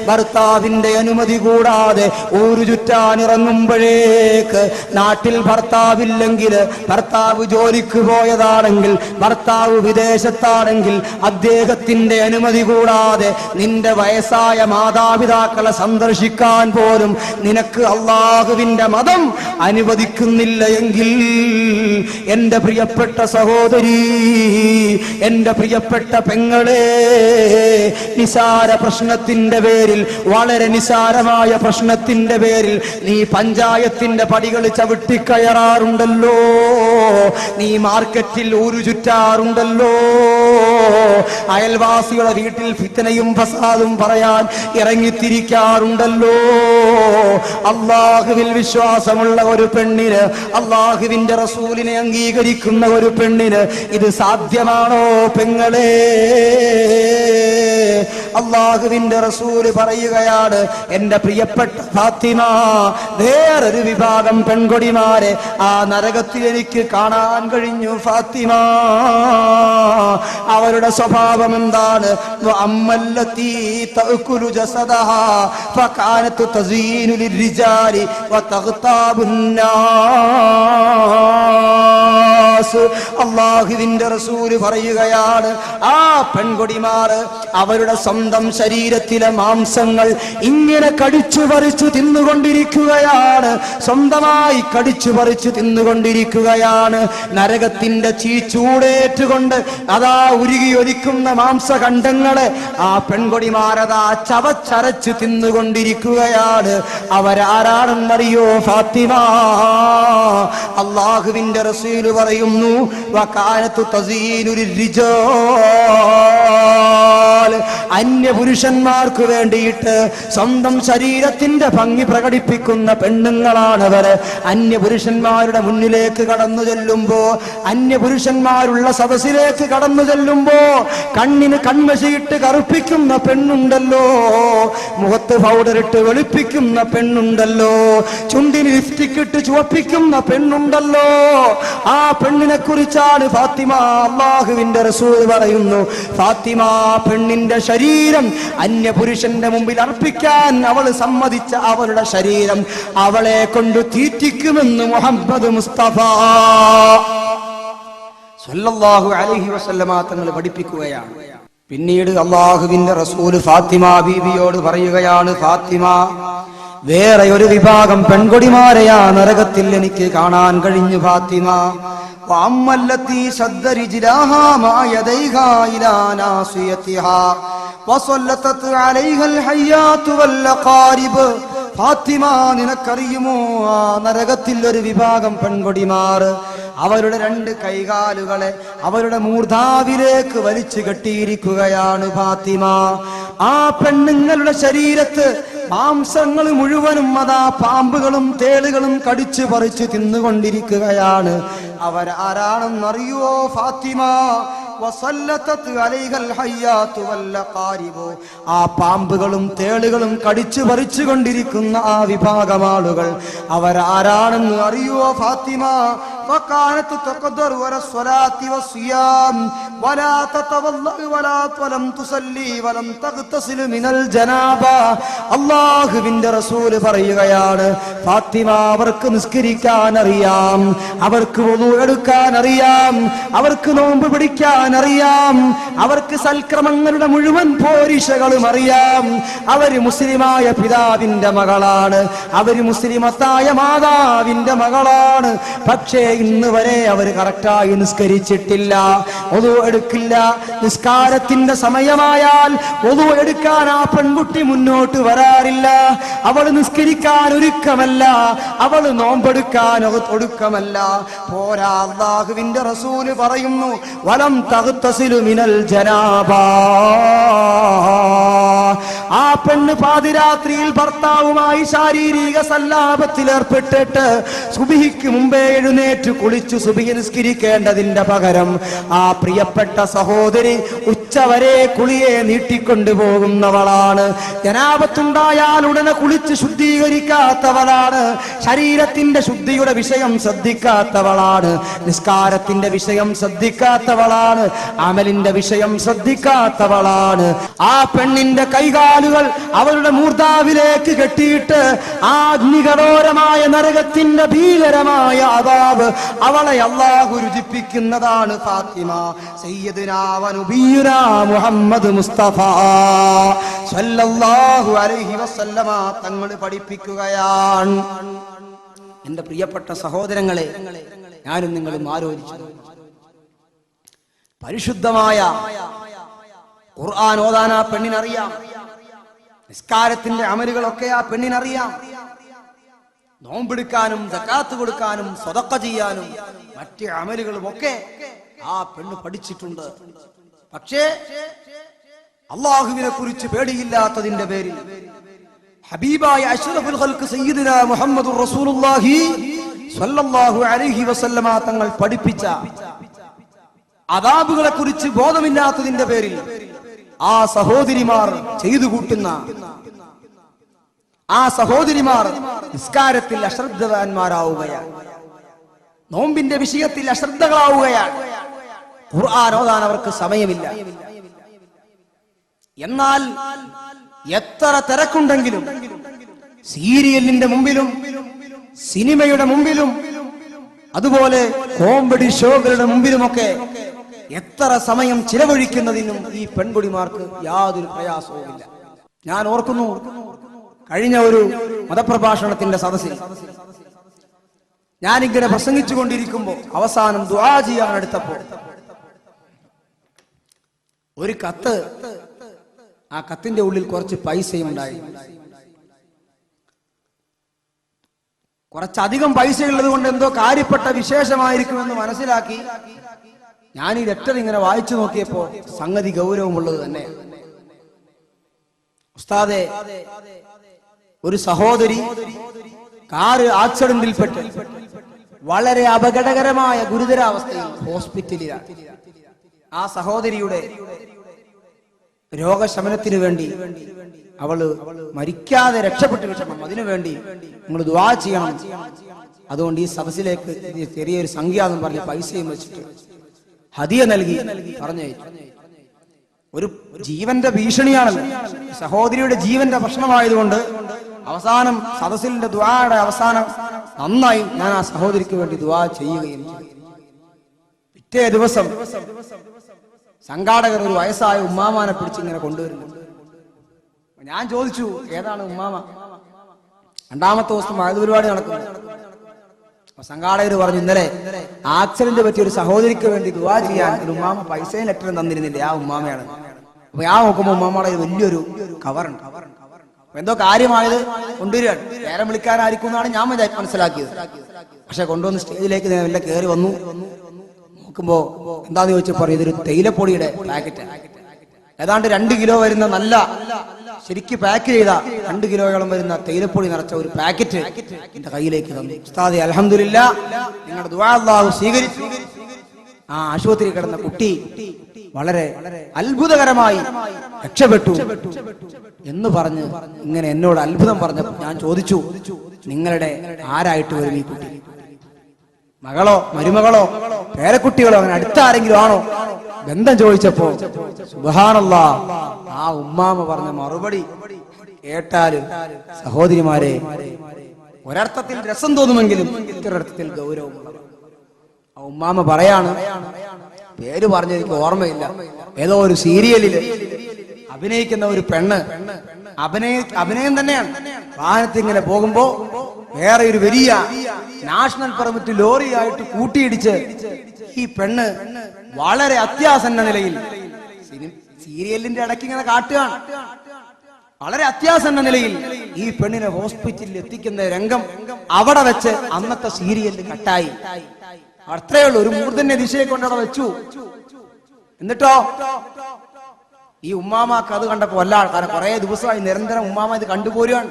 ഭർത്താവിന്റെ അനുമതി കൂടാതെ ഊരു ചുറ്റാനിറങ്ങുമ്പോഴേക്ക് നാട്ടിൽ ഭർത്താവില്ലെങ്കിൽ, ഭർത്താവ് ജോലിക്ക് പോയതാണെങ്കിൽ, ഭർത്താവ് വിദേശത്താണെങ്കിൽ, അദ്ദേഹത്തിന്റെ അനുമതി കൂടാതെ നിന്റെ വയസ്സായ മാതാപിതാക്കളെ സന്ദർശിക്കാൻ പോലും നിനക്ക് അള്ളാഹുവിന്റെ മതം അനുവദിക്കുന്നില്ല എങ്കിൽ എന്റെ പ്രിയപ്പെട്ട സഹോദരി, എന്റെ പ്രിയപ്പെട്ട പെങ്ങളെ, നിസാര പ്രശ്നത്തിന്റെ പേരിൽ, വളരെ നിസാരമായ പ്രശ്നത്തിന്റെ പേരിൽ നീ പഞ്ചായത്തിന്റെ പടികൾ ചവിട്ടിക്കയറാറുണ്ടല്ലോ, നീ മാർക്കറ്റിൽ ഊരു ചുറ്റാറുണ്ടല്ലോ, അയൽവാസികളുടെ വീട്ടിൽ ഫിത്നയും ഫസാദും പറയാൻ ഇറങ്ങിത്തിരിക്കാറുണ്ടല്ലോ. അള്ളാഹുവിൽ വിശ്വാസമുള്ള ഒരു പെണ്ണിന്, അള്ളാഹുവിന്റെ റസൂലിനെ അംഗീകരിക്കുന്ന ഒരു പെണ്ണിന് ഇത് സാധ്യമാണോ പെങ്ങളെ? അള്ളാഹുവിന്റെ റസൂല് പറയുകയാണ്, എന്റെ പ്രിയപ്പെട്ട ഫാത്തിമ, വേറൊരു വിഭാഗം പെൺകൊടിമാരെ ആ നരകത്തിൽ എനിക്ക് കാണാൻ കഴിഞ്ഞു ഫാത്തിമ. അവരുടെ സ്വഭാവം എന്താണ്? അമ്മല്ലതീ തഅകുലു ജസദഹാ ഫകാനതു തസീനു ലിർരിജാലി വതഗ്താബുൻ നാസ്. അല്ലാഹുവിന്റെ റസൂല് പറയുകയാണ്, ആ പെൺകൊടിമാർ അവരുടെ സ്വന്തം ശരീരത്തിലെ മാംസങ്ങൾ ഇങ്ങനെ കടിച്ചു പറിച്ചു തിന്നുകൊണ്ടിരിക്കുകയാണ്, സ്വന്തമായി കടിച്ചു പറിച്ചു തിന്നുകൊണ്ടിരിക്കുകയാണ്. നരകത്തിന്റെ ചൂടേറ്റുകൊണ്ട് അതാ ഉരുകിയൊലിക്കുന്ന മാംസഖണ്ഡങ്ങളെ ആ പെൺകൊടിമാരതാ ചവച്ചരച്ചു തിന്നുകൊണ്ടിരിക്കുകയാണ്. അവരാരാണെന്നറിയോ? ഫാത്തിമ. അല്ലാഹുവിന്റെ റസൂൽ പറയുന്നു, വകാനതു തസീനുൽ റിജാൽ, അന്യ പുരുഷന്മാർക്ക് വേണ്ടിയിട്ട് സ്വന്തം ശരീരത്തിന്റെ ഭംഗി പ്രകടിപ്പിക്കുന്ന പെണ്ണുങ്ങളാണവർ. അന്യ പുരുഷന്മാരുടെ മുന്നിലേക്ക് കടന്നു ചെല്ലുമ്പോ, അന്യ പുരുഷന്മാരുള്ള സദസ്സിലേക്ക് കടന്നു ചെല്ലുമ്പോ കണ്ണിന് കൺമശിയിട്ട് കറുപ്പിക്കുന്ന പെണ്ണുണ്ടല്ലോ, മുഖത്ത് പൗഡർ ഇട്ട് വെളുപ്പിക്കുന്ന പെണ്ണുണ്ടല്ലോ, ചുണ്ടിന് ലിപ്സ്റ്റിക് ഇട്ട് ചുവപ്പിക്കുന്ന പെണ്ണുണ്ടല്ലോ, ആ പെണ്ണിനെ കുറിച്ചാണ് ഫാത്തിമ. അല്ലാഹുവിന്റെ റസൂൽ പറയുന്നു, ഫാത്തിമ പെണ്ണിന്റെ ശരീരം അന്യ പുരുഷന്റെ മുമ്പിൽ അർപ്പിക്കാൻ അവൾ സമ്മതിച്ച അവളുടെ ശരീരം അവളെ കൊണ്ട് തീറ്റിക്കുമെന്ന് മുഹമ്മദ് മുസ്തഫ സല്ലല്ലാഹു അലൈഹി വസല്ലമ തങ്ങൾ പഠിപ്പിക്കുകയാണ്. പിന്നീട് അല്ലാഹുവിന്റെ റസൂൽ ഫാത്തിമ ബീവിയോട് പറയുകയാണ്, ഫാത്തിമ, വേറെ ഒരു വിഭാഗം പെൺകൊടിമാരെയാ നരകത്തിൽ എനിക്ക് കാണാൻ കഴിഞ്ഞു ഫാത്തിമ. വഅമ്മല്ലത്തി ശദ്ദ റിജ്ലാഹാ മാ യദൈഹാ ഇലാ നാസിയതിഹാ വസല്ലതത് അലൈഹൽ ഹയ്യാതു വൽ ഖാരിബ്. ഫാത്തിമ, നിനക്കറിയുമോ ആ നരകത്തിൽ ഒരു വിഭാഗം പെൺകൊടിമാർ അവരുടെ രണ്ട് കൈകാലുകളെ അവരുടെ മൂർധാവിലേക്ക് വലിച്ചു കെട്ടിയിരിക്കുകയാണ് ഫാത്തിമ. ആ പെണ്ണുങ്ങളുടെ ശരീരത്ത് മാംസങ്ങൾ മുഴുവനും അതാ പാമ്പുകളും തേളുകളും കടിച്ചു പറിച്ചു തിന്നുകൊണ്ടിരിക്കുകയാണ്. അവരാരാണെന്നറിയോ ഫാത്തിമ? ആ പാമ്പുകളും തേളുകളും കടിച്ചു പറിച്ചു കൊണ്ടിരിക്കുന്ന ആ വിഭാഗം ആളുകൾ അവരാരാണെന്ന് അറിയോ ഫാത്തിമ? അല്ലാഹുവിന്റെ റസൂല് പറയുകയാണ്, ഫാത്തിമ, അവർക്ക് നിസ്കരിക്കാൻ അറിയാം, അവർക്ക് വുളു എടുക്കാൻ അറിയാം, അവർക്ക് നോമ്പ് പിടിക്കാൻ അറിയാം, അവർക്ക് സൽക്രമങ്ങളുടെ മുഴുവൻ പോരിശകളും അറിയാം. അവര് മുസ്ലിമായ പിതാവിന്റെ മകളാണ്, അവര് മുസ്ലിമത്തായ മാതാവിന്റെ മകളാണ്. പക്ഷേ ഇന്ന് വരെ അവർ കറക്റ്റായി നിസ്കരിച്ചിട്ടില്ല, വുളു എടുക്കില്ല. നിസ്കാരത്തിന്റെ സമയമായാൽ വുളു എടുക്കാൻ ആ പെൺകുട്ടി മുന്നോട്ട് വരാറില്ല. അവൾ നിസ്കരിക്കാൻ ഒരുക്കമല്ല, അവൾ നോമ്പെടുക്കാൻ ഒടുക്കമല്ല. പോരാ, അല്ലാഹുവിന്റെ റസൂല് പറയുന്നു, വലം തഗ്തസിലു മിനൽ ജനാബാ. ആ പെണ്ണ് പാതിരാത്രിയിൽ ഭർത്താവുമായി ശാരീരിക സല്ലാപത്തിൽ ഏർപ്പെട്ടിട്ട് സുബഹിക്ക് മുമ്പേ എഴുന്നേറ്റ് കുളിച്ചു സുബഹി നിസ്കരിക്കേണ്ടതിന്റെ പകരം ആ പ്രിയപ്പെട്ട സഹോദരി ഉച്ചവരെ കുളിയെ നീട്ടിക്കൊണ്ടുപോകുന്നവളാണ്. ജനാബത്തുണ്ടായാൽ ഉടനെ കുളിച്ച് ശുദ്ധീകരിക്കാത്തവളാണ്, ശരീരത്തിന്റെ ശുദ്ധിയുടെ വിഷയം ശ്രദ്ധിക്കാത്തവളാണ്, നിസ്കാരത്തിന്റെ വിഷയം ശ്രദ്ധിക്കാത്തവളാണ്, അമലിന്റെ വിഷയം ശ്രദ്ധിക്കാത്തവളാണ്. ആ പെണ്ണിന്റെ കൈകാലുകൾ അവളുടെ മൂർധാവിലേക്ക് കെട്ടിയിട്ട് ആ അഗ്നികടോരമായ നരകത്തിന്റെ ഭീകരമായ അദാബ് അവളെ അല്ലാഹു രുചിപ്പിക്കുന്നതാണ് ഫാത്തിമ. സയ്യിദുനാ വ നബിയുനാ മുഹമ്മദ് മുസ്തഫ സല്ലല്ലാഹു അലൈഹി വസല്ലമ തങ്ങൾ പഠിപ്പിക്കുകയാണ്. എന്റെ പ്രിയപ്പെട്ട സഹോദരങ്ങളെ, ഞാനും നിങ്ങളും ആലോചിച്ചു, പരിശുദ്ധമായ ഖുർആൻ ഓതാൻ ആ പെണ്ണിനറിയാം, നിസ്കാരത്തിന്റെ അമലുകളൊക്കെ ആ പെണ്ണിനറിയാം, നോമ്പെടുക്കാനും സക്കാത്ത് കൊടുക്കാനും സ്വതക്ക ചെയ്യാനും മറ്റ് അമലുകളുമൊക്കെ ആ പെണ്ണ് പഠിച്ചിട്ടുണ്ട്. പക്ഷേ അല്ലാഹുവിനെ കുറിച്ച് പേടിയില്ലാത്തതിന്റെ പേരിൽ ഹബീബായ അഷ്റഫുൽ ഖൽഖ് സയ്യിദുനാ മുഹമ്മദുർ റസൂലുള്ളാഹി സ്വല്ലല്ലാഹു അലൈഹി വസല്ലമ തങ്ങൾ പഠിപ്പിച്ച അദാബുകളെ കുറിച്ച് ബോധമില്ലാത്തതിന്റെ പേരിൽ ആ സഹോദരിമാർ ചെയ്തു കൂട്ടുന്ന ആ സഹോദരിമാർ നിസ്കാരത്തിൽ അശ്രദ്ധവാന്മാരാവുകയാണ്, നോമ്പിന്റെ വിഷയത്തിൽ അശ്രദ്ധകളാവുകയാണ്, ഖുർആൻ ഓതാൻ അവർക്ക് സമയമില്ല. എന്നാൽ എത്ര തിരക്കുണ്ടെങ്കിലും സീരിയലിന്റെ മുമ്പിലും സിനിമയുടെ മുമ്പിലും അതുപോലെ കോമഡി ഷോകളുടെ മുമ്പിലുമൊക്കെ എത്ര സമയം ചിലവഴിക്കുന്നതിനും ഈ പെൺകുടിമാർക്ക് യാതൊരു പ്രയാസവുമില്ല. ഞാൻ ഓർക്കുന്നു, കഴിഞ്ഞ ഒരു മതപ്രഭാഷണത്തിന്റെ സദസ്സിൽ ഞാനിങ്ങനെ പ്രസംഗിച്ചു കൊണ്ടിരിക്കുമ്പോൾ അവസാനം ദുആ ചെയ്യാൻ എടുത്തപ്പോൾ ഒരു കത്ത്, ആ കത്തിന്റെ ഉള്ളിൽ കുറച്ച് പൈസയും ഉണ്ടായി. കുറച്ചധികം പൈസ ഉള്ളത് കൊണ്ട് എന്തോ കാര്യപ്പെട്ട വിശേഷമായിരിക്കുമെന്ന് മനസ്സിലാക്കി ഞാൻ ഈ ലെറ്റർ ഇങ്ങനെ വായിച്ചു നോക്കിയപ്പോ സംഗതി ഗൗരവമുള്ളത് തന്നെ. ഉസ്താദെ, ഒരു സഹോദരി കാറ് ആക്സിഡന്റിൽപ്പെട്ട് വളരെ അപകടകരമായ ഗുരുതരാവസ്ഥയിൽ ഹോസ്പിറ്റലിലാണ്. ആ സഹോദരിയുടെ രോഗശമനത്തിന് വേണ്ടി, അവള് മരിക്കാതെ രക്ഷപ്പെട്ടു കിട്ടണം, അതിനുവേണ്ടി നിങ്ങൾ ദുആ ചെയ്യണം. അതുകൊണ്ട് ഈ സദസ്സിലേക്ക് ചെറിയൊരു സംഖ്യ എന്ന് പറഞ്ഞ് പൈസയും വെച്ചിട്ട് ഹദിയ നൽകി പറഞ്ഞയച്ചു. ഒരു ജീവന്റെ ഭീഷണിയാണല്ലോ, സഹോദരിയുടെ ജീവന്റെ പ്രശ്നമായതുകൊണ്ട് അവസാനം സദസ്സിന്റെ ദുആയുടെ അവസാനം നന്നായി ഞാൻ ആ സഹോദരിക്ക് വേണ്ടി ദുആ ചെയ്യുകയും ചെയ്തു. പിറ്റേ ദിവസം സംഘാടകർ ഒരു വയസ്സായ ഉമ്മാമാനെ പിടിച്ചിങ്ങനെ കൊണ്ടുവരുന്നു. ഞാൻ ചോദിച്ചു, ഏതാണ് ഉമ്മാമ? രണ്ടാമത്തെ ദിവസം വയത് പരിപാടി നടക്കുന്നു. സംഘാടകർ പറഞ്ഞു, ഇന്നലെ ആക്സിഡന്റ് പറ്റിയ ഒരു സഹോദരിക്ക് വേണ്ടി ദുആ ചെയ്യാൻ ഒരു ഉമ്മാമ പൈസയും ലെറ്ററും തന്നിരുന്നില്ലേ, ആ ഉമ്മാമയാണ്. അപ്പൊ ഞാൻ നോക്കുമ്പോ ഉമ്മാമയുടെ വലിയൊരു കവറുണ്ട്. എന്തോ കാര്യമായത് കൊണ്ടുവരികയാണ്. നേരം വിളിക്കാനായിരിക്കും എന്നാണ് ഞാൻ മനസ്സിലാക്കിയത്. പക്ഷെ കൊണ്ടുവന്ന് സ്റ്റേജിലേക്ക് എല്ലാം കയറി വന്നു. നോക്കുമ്പോ എന്താന്ന് ചോദിച്ചപ്പോ ഇതൊരു തേയിലപ്പൊടിയുടെ പാക്കറ്റ്, ഏതാണ്ട് 2 കിലോ വരുന്ന, നല്ല ശരിക്ക് പാക്ക് ചെയ്ത 2 കിലോയോളം വരുന്ന തേയിലപ്പൊടി നിറച്ച ഒരു പാക്കറ്റ് എന്റെ കയ്യിലേക്ക് തന്നു. ഉസ്താദേ, അൽഹംദുലില്ലാ, നിങ്ങളുടെ ദുആ അല്ലാഹു സ്വീകരിച്ചു. ആ ആശുപത്രി കിടന്ന കുട്ടി വളരെ അത്ഭുതകരമായി രക്ഷപ്പെട്ടു എന്ന് പറഞ്ഞ് ഇങ്ങനെ എന്നോട് അത്ഭുതം പറഞ്ഞപ്പോൾ ഞാൻ ചോദിച്ചു, നിങ്ങളുടെ ആരായിട്ട് വരും ഈ കുട്ടി? മകളോ മരുമകളോ പേരക്കുട്ടികളോ അങ്ങനെ അടുത്ത ആരെങ്കിലും ആണോ ബന്ധം ചോദിച്ചപ്പോ സുബ്ഹാനല്ലാഹ്, ആ ഉമ്മാമ പറഞ്ഞ മറുപടി കേട്ടാല് സഹോദരിമാരെ, ഒരർത്ഥത്തിൽ രസം തോന്നുമെങ്കിലും മറ്റൊരർത്ഥത്തിൽ ഗൗരവമുള്ളതാണ്. ആ ഉമ്മാമ പറയാണ്, പേര് പറഞ്ഞ എനിക്ക് ഓർമ്മയില്ല, ഏതോ ഒരു സീരിയലില് അഭിനയിക്കുന്ന ഒരു പെണ്ണ്, അഭിനയം തന്നെയാണ്. വാഹനത്തിൽ ഇങ്ങനെ പോകുമ്പോ വേറെ ഒരു വലിയ നാഷണൽ പെർമിറ്റ് ലോറിയായിട്ട് കൂട്ടിയിടിച്ച് ഈ പെണ്ണ് വളരെ അത്യാസന്ന നിലയിൽ, സീരിയലിന്റെ ഇടയ്ക്ക് ഇങ്ങനെ കാട്ടുകയാണ്, വളരെ അത്യാസന്ന നിലയിൽ ഈ പെണ്ണിനെ ഹോസ്പിറ്റലിൽ എത്തിക്കുന്ന രംഗം അവിടെ വെച്ച് അന്നത്തെ സീരിയലിൽ കട്ടായി. അത്രയേ ഉള്ളൂ, ഒരു മൂർധന്യ ദിശയെ കൊണ്ടവിടെ വെച്ചു. എന്നിട്ടോ ഈ ഉമ്മാമാക്ക് അത് കണ്ടപ്പോ വല്ല ആൾക്കാരെ കുറെ ദിവസമായി നിരന്തരം ഉമ്മാമ ഇത് കണ്ടുപോരുകയാണ്.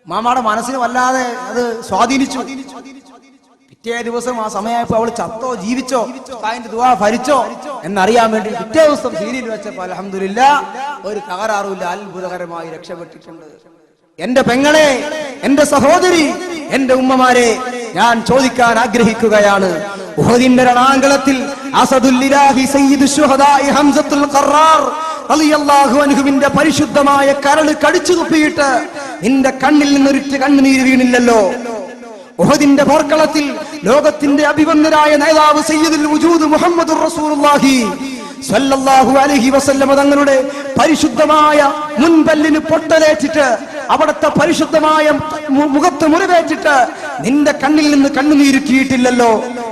ഉമ്മാമയുടെ മനസ്സിന് വല്ലാതെ അത് സ്വാധീനിച്ചു. പിറ്റേ ദിവസം ആ സമയമായപ്പോ അവള് ചത്തോ ജീവിച്ചോ, അതിന്റെ ദുആ ഫലിച്ചോ എന്നറിയാൻ വേണ്ടി പിറ്റേ ദിവസം സീരിയൽ വെച്ചപ്പോ അൽഹംദുലില്ലാ ഒരു തകരാറുമില്ല, അത്ഭുതകരമായി രക്ഷപ്പെട്ടിട്ടുണ്ട്. എന്റെ പെങ്ങളെ, എന്റെ സഹോദരി, എന്റെ ഉമ്മമാരെ, ഞാൻ ചോദിക്കാൻ ആഗ്രഹിക്കുകയാണ്. ഉഹദിന്റെ രണാങ്കളത്തിൽ അസദുല്ലിലാഹി സയ്യിദു ശുഹദാഇ ഹംസത്തുൽ ഖറാർ റളിയല്ലാഹു അൻഹുവിന്റെ പരിശുദ്ധമായ കരൾ കടിച്ചു തുപ്പിയിട്ട് നിന്റെ കണ്ണിൽ നിന്നൊരിറ്റ് കണ്ണുനീര് വീണില്ലല്ലോ. ഉഹദിന്റെ പോർക്കളത്തിൽ ലോകത്തിന്റെ അഭിവന്ദനായ നേതാവ് സയ്യിദുൽ വജൂദ് മുഹമ്മദുർ റസൂലുള്ളാഹി സ്വല്ലല്ലാഹു അലൈഹി വസല്ലം തങ്ങളുടെ പരിശുദ്ധമായ മുൻപല്ലിന് പൊട്ടലേറ്റിട്ട് അവിടുത്തെ പരിശുദ്ധമായ മുഖത്ത് മുറിവേറ്റിട്ട് നിന്റെ കണ്ണിൽ നിന്ന് കണ്ണുനീരുക്കിയിട്ടില്ലല്ലോ,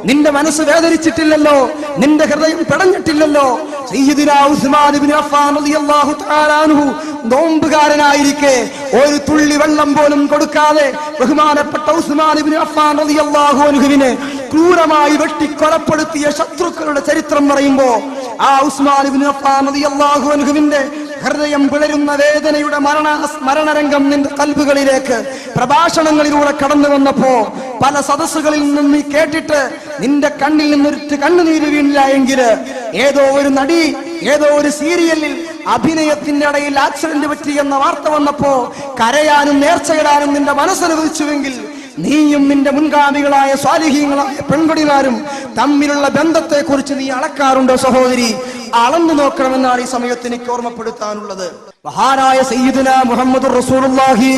നിന്റെ മനസ്സ് വേദനിച്ചിട്ടില്ലല്ലോ, നിന്റെ ഹൃദയം പിടഞ്ഞിട്ടില്ലല്ലോ. സയ്യിദുനാ ഉസ്മാൻ ഇബ്നു അഫ്ഫാൻ റളിയല്ലാഹു തആല അൻഹു നോമ്പുകാരനായിരിക്കെ ഒരു തുള്ളി വെള്ളം പോലും കൊടുക്കാതെ ബഹുമാനപ്പെട്ട ഉസ്മാൻ ഇബ്നു അഫ്ഫാൻ റളിയല്ലാഹു അൻഹുവിനെ ക്രൂരമായി വെട്ടിക്കൊലപ്പെടുത്തിയ ശത്രുക്കളുടെ ചരിത്രം പറയുമ്പോ ആ ഉസ്മാൻ ഇബ്നു അഫ്ഫാൻ റളിയല്ലാഹു അൻഹുവിന്റെ ഹൃദയം പിളരുന്ന വേദനയുടെ മരണരംഗം നിന്റെ കൽബുകളിലേക്ക് പ്രഭാഷണങ്ങളിലൂടെ കടന്നു വന്നപ്പോ പല സദസ്സുകളിൽ നിന്നും നീ കേട്ടിട്ട് നിന്റെ കണ്ണിൽ നിന്നൊരു കണ്ണുനീര് വീണില്ല എങ്കിൽ ഏതോ ഒരു നടി ഏതോ ഒരു സീരിയലിൽ അഭിനയത്തിന്റെ ഇടയിൽ ആക്സിഡന്റ് പറ്റിയെന്ന വാർത്ത വന്നപ്പോ കരയാനും നേർച്ചയിടാനും നിന്റെ മനസ്സനുവദിച്ചുവെങ്കിൽ നീയും നിന്റെ മുൻഗാമികളായ സ്വാലിഹീങ്ങളായ പെൺകുടിമാരും തമ്മിലുള്ള ബന്ധത്തെ കുറിച്ച് നീ അളക്കാറുണ്ടോ സഹോദരി? അളന്നു നോക്കണമെന്നാണ് ഈ സമയത്ത് എനിക്ക് ഓർമ്മപ്പെടുത്താനുള്ളത്. മഹാനായ സയ്യിദുനാ മുഹമ്മദുർ റസൂലുള്ളാഹി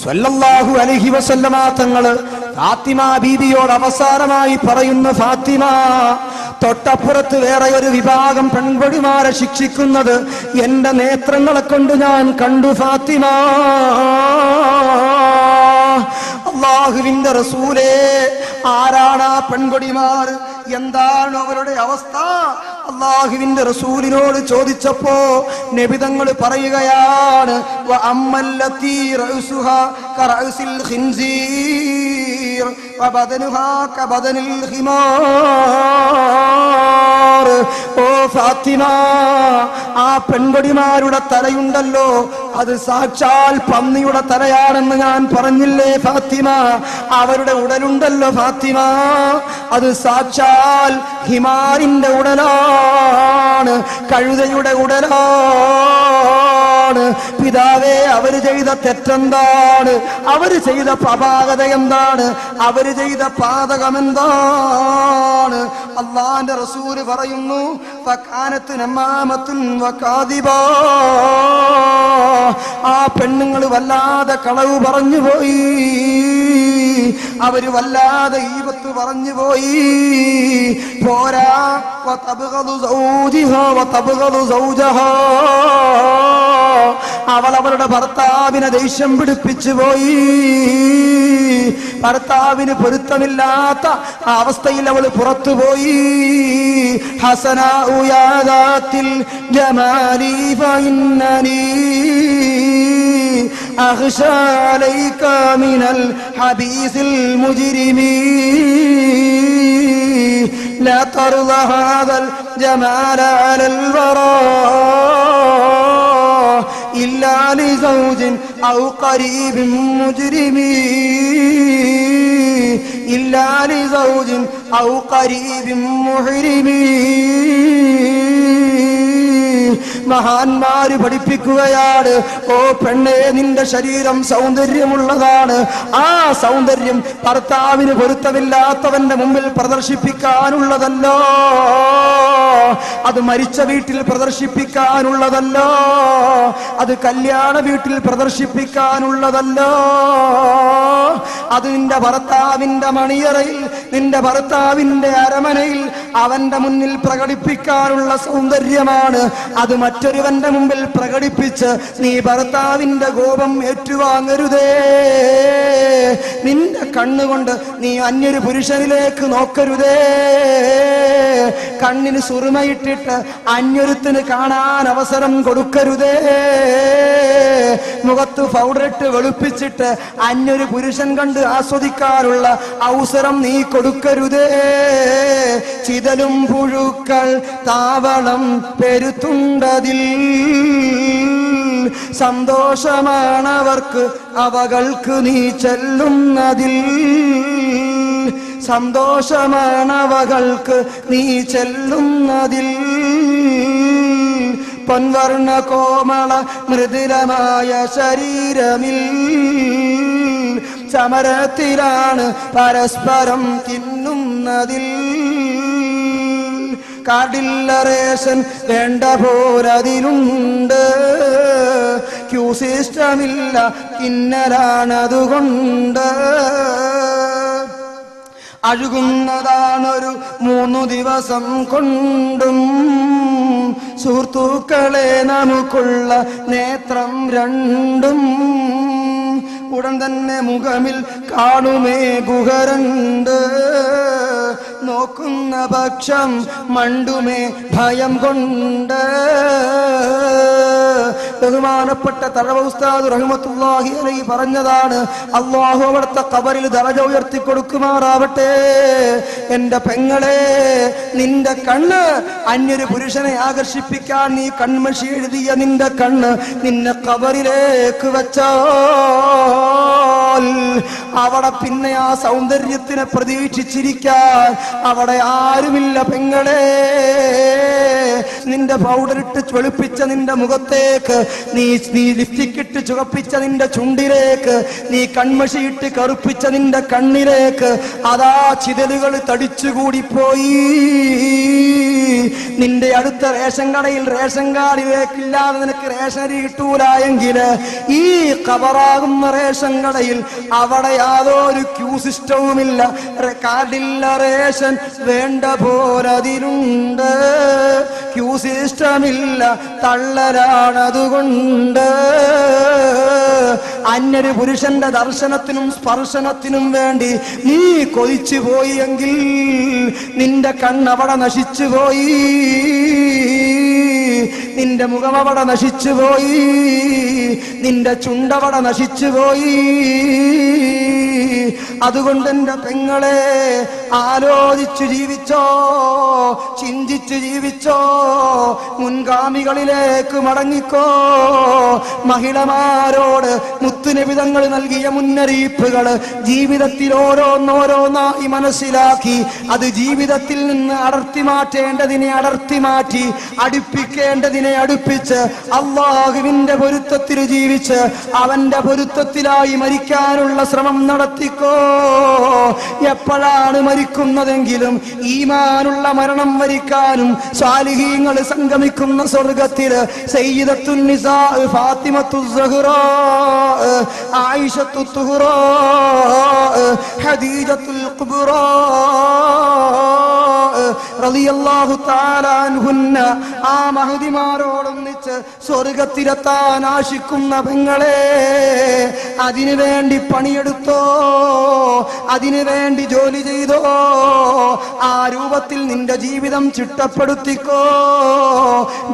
സ്വല്ലല്ലാഹു അലൈഹി വസല്ലമ തങ്ങള് ഫാത്തിമ ബീവിയോട് അവസാനമായി പറയുന്ന, ഫാത്തിമ തൊട്ടപ്പുറത്ത് വേറെ ഒരു വിഭാഗം പെൺകൊടിമാരെ ശിക്ഷിക്കുന്നത് എന്റെ നേത്രങ്ങളെ കൊണ്ട് ഞാൻ കണ്ടു ഫാത്തിമ. അല്ലാഹുവിന്റെ റസൂലേ, ആരാണ് ആ പെൺകൊടിമാർ? എന്താണ് അവരുടെ അവസ്ഥ? അല്ലാഹുവിന്റെ റസൂലിനോട് ചോദിച്ചപ്പോ നബി തങ്ങൾ പറയുകയാണ്, വഅമ്മല്ലത്തി റഅസുഹാ കറഅസിൽ ഖിൻസീർ വബദനുഹാ കബദനിൽ ഹിമാർ. ഓ ഫാത്തിമ, ആ പെൺകൊടിമാരുടെ തലയുണ്ടല്ലോ, അത് സാക്ഷാൽ പന്നിയുടെ തലയാണെന്ന് ഞാൻ പറഞ്ഞില്ലേ ഫാത്തിമ? അവരുടെ ഉടലുണ്ടല്ലോ ഫാത്തിമ, അത് സാക്ഷാൽ ഹിമാരിന്റെ ഉടലാണ്, കഴുതയുടെ ഉടലാണ്. പിതാവേ, അവര് ചെയ്ത തെറ്റെന്താണ്? അവര് ചെയ്ത അപാകത എന്താണ്? അവര് ചെയ്ത പാതകം എന്താണ്? അല്ലാഹുവിന്റെ റസൂൽ പറയുന്നു, ഫകാനത്ത് നമാമത്തുൻ വകാദിബാ. ആ പെണ്ണുങ്ങൾ വല്ലാതെ കളവ് പറഞ്ഞു പോയി, അവര് വല്ലാതെ ഈബത്ത് പറഞ്ഞു പോയി. പോരാ, വതബ്ഗദു സൗജിഹാ വതബ്ഗദു സൗജഹാ. അവൾ അവളുടെ ഭർത്താവിനെ ദേഷ്യം പിടിപ്പിച്ചു പോയി. ഭർത്താവിന് പൊരുത്തമില്ലാത്ത അവസ്ഥയിൽ അവൾ പുറത്തുപോയി. ഹസനാഉ യാ ദാത്തിൽ ജമാലി ഫഇന്നനി അഖ്ശാ അലൈക മിനൽ ഹബീസിൽ മുജ്രിമീ ലാ തർള ഹാദൽ ജമാല അലൽ വറാ ഇല്ലാ ലിസൗജിൻ ഔ ഖരീബിൻ മുജ്രിമീ ഇല്ലാ ലിസൗജിൻ ഔ ഖരീബിൻ മുഹ്രിമീ. മഹാന്മാര് പഠിപ്പിക്കുകയാണ്, ഓ പെണ്ണേ, നിന്റെ ശരീരം സൗന്ദര്യമുള്ളതാണ്. ആ സൗന്ദര്യം ഭർത്താവിന് പൊരുത്തമില്ലാത്തവന്റെ മുമ്പിൽ പ്രദർശിപ്പിക്കാനുള്ളതല്ലോ, അത് മരിച്ച വീട്ടിൽ പ്രദർശിപ്പിക്കാനുള്ളതല്ലോ, അത് കല്യാണ വീട്ടിൽ പ്രദർശിപ്പിക്കാനുള്ളതല്ലോ. അത് നിന്റെ ഭർത്താവിന്റെ മണിയറയിൽ, നിന്റെ ഭർത്താവിന്റെ അരമനയിൽ അവന്റെ മുന്നിൽ പ്രകടിപ്പിക്കാനുള്ള സൗന്ദര്യമാണ്. അത് മറ്റൊരുവന്റെ മുമ്പിൽ പ്രകടിപ്പിച്ച് നീ ഭർത്താവിന്റെ കോപം ഏറ്റുവാങ്ങരുതേ. നിന്റെ കണ്ണുകൊണ്ട് നീ അന്യൊരു പുരുഷനിലേക്ക് നോക്കരുതേ. കണ്ണിന് സുറുമയിട്ടിട്ട് അന്യൊരുത്തിന് കാണാൻ അവസരം കൊടുക്കരുതേ. മുഖത്ത് പൗഡറിട്ട് വെളുപ്പിച്ചിട്ട് അന്യൊരു പുരുഷൻ കണ്ട് ആസ്വദിക്കാനുള്ള അവസരം നീ കൊടുക്കരുതേ. ചിതലും പുഴുക്കൾ താവളം പെരുത്തുണ്ടതിൽ, സന്തോഷമാണവർക്ക് അവകൾക്ക് നീ ചെല്ലുന്നതിൽ, സന്തോഷമാണവകൾക്ക് നീ ചെല്ലുന്നതിൽ. പൊൻവർണ്ണ കോമള മൃദുലമായ ശരീരമിൽ സമരത്തിലാണ് പരസ്പരം തിന്നുന്നതിൽ. കാർഡില്ല റേഷൻ വേണ്ട പോരതിലുണ്ട്, ക്യൂ സിസ്റ്റമില്ല കിന്നലാണതുകൊണ്ട്. അഴുകുന്നതാണൊരു 3 ദിവസം കൊണ്ടും സുഹൃത്തുക്കളെ നമുക്കുള്ള നേത്രം രണ്ടും. ഉടൻ തന്നെ മുഖമിൽ കാണുമേ ഗുഹരണ്ട്, നോക്കുന്ന പക്ഷം മണ്ടുമേ ഭയം കൊണ്ട്. ബഹുമാനപ്പെട്ട തഴവ ഉസ്താദ് റഹ്മത്തുള്ളാഹി അലൈഹി പറഞ്ഞതാണ്, അല്ലാഹു അവിടുത്തെ ഖബറിൽ ദറജ ഉയർത്തി കൊടുക്കുമാറാവട്ടെ. എന്റെ പെങ്ങളെ, നിന്റെ കണ്ണ് അന്യൊരു പുരുഷനെ ആകർഷിപ്പിക്കാൻ നീ കൺമഷി എഴുതിയ നിന്റെ കണ്ണ് നിന്നെ ഖബറിലേക്ക് വെച്ചാൽ അവിടെ പിന്നെ ആ സൗന്ദര്യത്തിനെ പ്രതീക്ഷിച്ചിരിക്കാൻ അവിടെ ആരുമില്ല പെങ്ങളെ. നിന്റെ പൗഡറിട്ട് വെളുപ്പിച്ച നിന്റെ മുഖത്തേക്ക്, നീ ലിപ്സ്റ്റിക്കിട്ട് ചുവപ്പിച്ച നിന്റെ ചുണ്ടിലേക്ക്, നീ കൺമഷിയിട്ട് കറുപ്പിച്ച നിന്റെ കണ്ണിലേക്ക് അതാ ചിതലുകൾ തടിച്ചുകൂടിപ്പോയി. നിന്റെ അടുത്ത റേഷൻ കടയിൽ റേഷൻ കാർഡിലേക്കില്ലാതെ നിനക്ക് റേഷൻ അരി കിട്ടൂല എങ്കിൽ ഈ ഖബറാകുന്ന റേഷൻ കടയിൽ അവിടെ യാതൊരു ക്യൂ സിസ്റ്റവുമില്ല, കാർഡില്ല, റേഷൻ വേണ്ട പോലതിലുണ്ട്. ക്യൂ സിസ്റ്റമില്ല, തള്ളലാണതുകൊണ്ട്. അന്യൊരു പുരുഷന്റെ ദർശനത്തിനും സ്പർശനത്തിനും വേണ്ടി നീ കൊതിച്ചു പോയി എങ്കിൽ നിന്റെ കണ്ണവിടെ നശിച്ചു പോയി, നിന്റെ മുഖമവിടെ നശിച്ചുപോയി, നിന്റെ ചുണ്ടവിടെ നശിച്ചുപോയി. അതുകൊണ്ട് എന്റെ പെങ്ങളെ ആലോചിച്ചു ജീവിച്ചോ, ചിന്തിച്ചു ജീവിച്ചോ, മുൻഗാമികളിലേക്ക് മടങ്ങിക്കോ. മഹിളമാരോട് മുത്തുനബി തങ്ങൾ നൽകിയ മുന്നറിയിപ്പുകൾ ജീവിതത്തിൽ ഓരോന്നോരോന്നായി മനസ്സിലാക്കി അത് ജീവിതത്തിൽ നിന്ന് അടർത്തി മാറ്റേണ്ടതിനെ അടർത്തി മാറ്റി, അടുപ്പിക്കേണ്ടതിനെ അടുപ്പിച്ച് അല്ലാഹുവിന്റെ പൊരുത്തത്തിൽ ജീവിച്ച് അവന്റെ പൊരുത്തത്തിലായി മരിക്കാനുള്ള ശ്രമം നടത്തിക്കോ. എപ്പോഴാണ് മരിക്കുന്നതെങ്കിലും ഈമാനുള്ള മരണം വരിക്കാനും സാലിഹീങ്ങൾ സംഗമിക്കുന്ന സ്വർഗത്തില് സയ്യിദത്തുൻ നിസാ ഫാത്തിമത്തു സുഹ്റാ, ആയിഷത്തു തുഹ്റാ, ഖദീജത്തുൽ കുബ്റാ റളിയല്ലാഹു തആല അൻഹുന്ന ആ മഹദിമാരോടൊന്നിച്ച് സ്വർഗത്തിലെത്താൻ ആശിക്കുന്ന പെങ്ങളെ, അതിനു വേണ്ടി പണിയെടുത്തോ, അതിനു വേണ്ടി ജോലി ചെയ്തോ, ആ രൂപത്തിൽ നിന്റെ ജീവിതം ചിട്ടപ്പെടുത്തിക്കോ.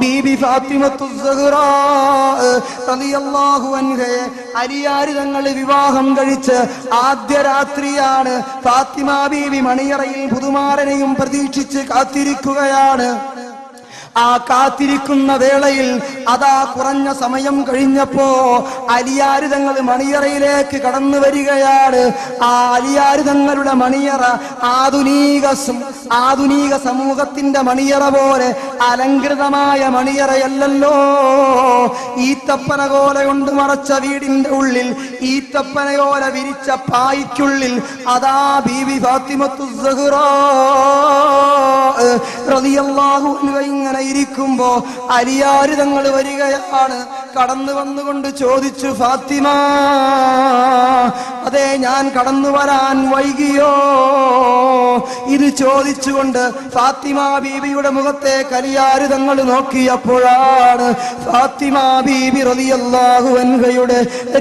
ബീബി ഫാത്തിമത്തു സുഹ്റാ റളിയല്ലാഹു അൻഹയെ അലിയാര് തങ്ങൾ വിവാഹം കഴിച്ച് ആദ്യ രാത്രിയാണ്. ഫാത്തിമ ബീബി മണിയറയിൽ പുതുമാരനെയും പ്രതീക്ഷിച്ച് കാത്തിരിക്കുകയാണ്. ആ കാത്തിരിക്കുന്ന വേളയിൽ അതാ കുറഞ്ഞ സമയം കഴിഞ്ഞപ്പോ അലിയാര് തങ്ങൾ മണിയറയിലേക്ക് കടന്നു വരികയാണ്. ആ അലിയാര് തങ്ങളുടെ മണിയറ ആധുനിക സമൂഹത്തിന്റെ മണിയറ പോലെ അലങ്കൃതമായ മണിയറയല്ലല്ലോ. ഈത്തപ്പനകോല കൊണ്ട് മറച്ച വീടിന്റെ ഉള്ളിൽ, ഈത്തപ്പനയോല വിരിച്ച പായ്ക്കുള്ളിൽ അതാ ബീവി ഫാത്തിമത്തു സുഹ്റാ റളിയല്ലാഹു അൻഹ ഇങ്ങനെ ഇരിക്കുമ്പോ അലിയാര് തങ്ങൾ വരികയാണ്. കടന്നു വന്നുകൊണ്ട് ചോദിച്ചു, ഫാത്തിമ, അതെ ഞാൻ കടന്നു വരാൻ വൈകിയോ? ഇത് ചോദിച്ചുകൊണ്ട് ഫാത്തിമ ബീബിയുടെ മുഖത്തെ അലിയാര് തങ്ങൾ നോക്കിയപ്പോഴാണ് ഫാത്തിമ ബീബി റളിയല്ലാഹു അൻഹയുടെ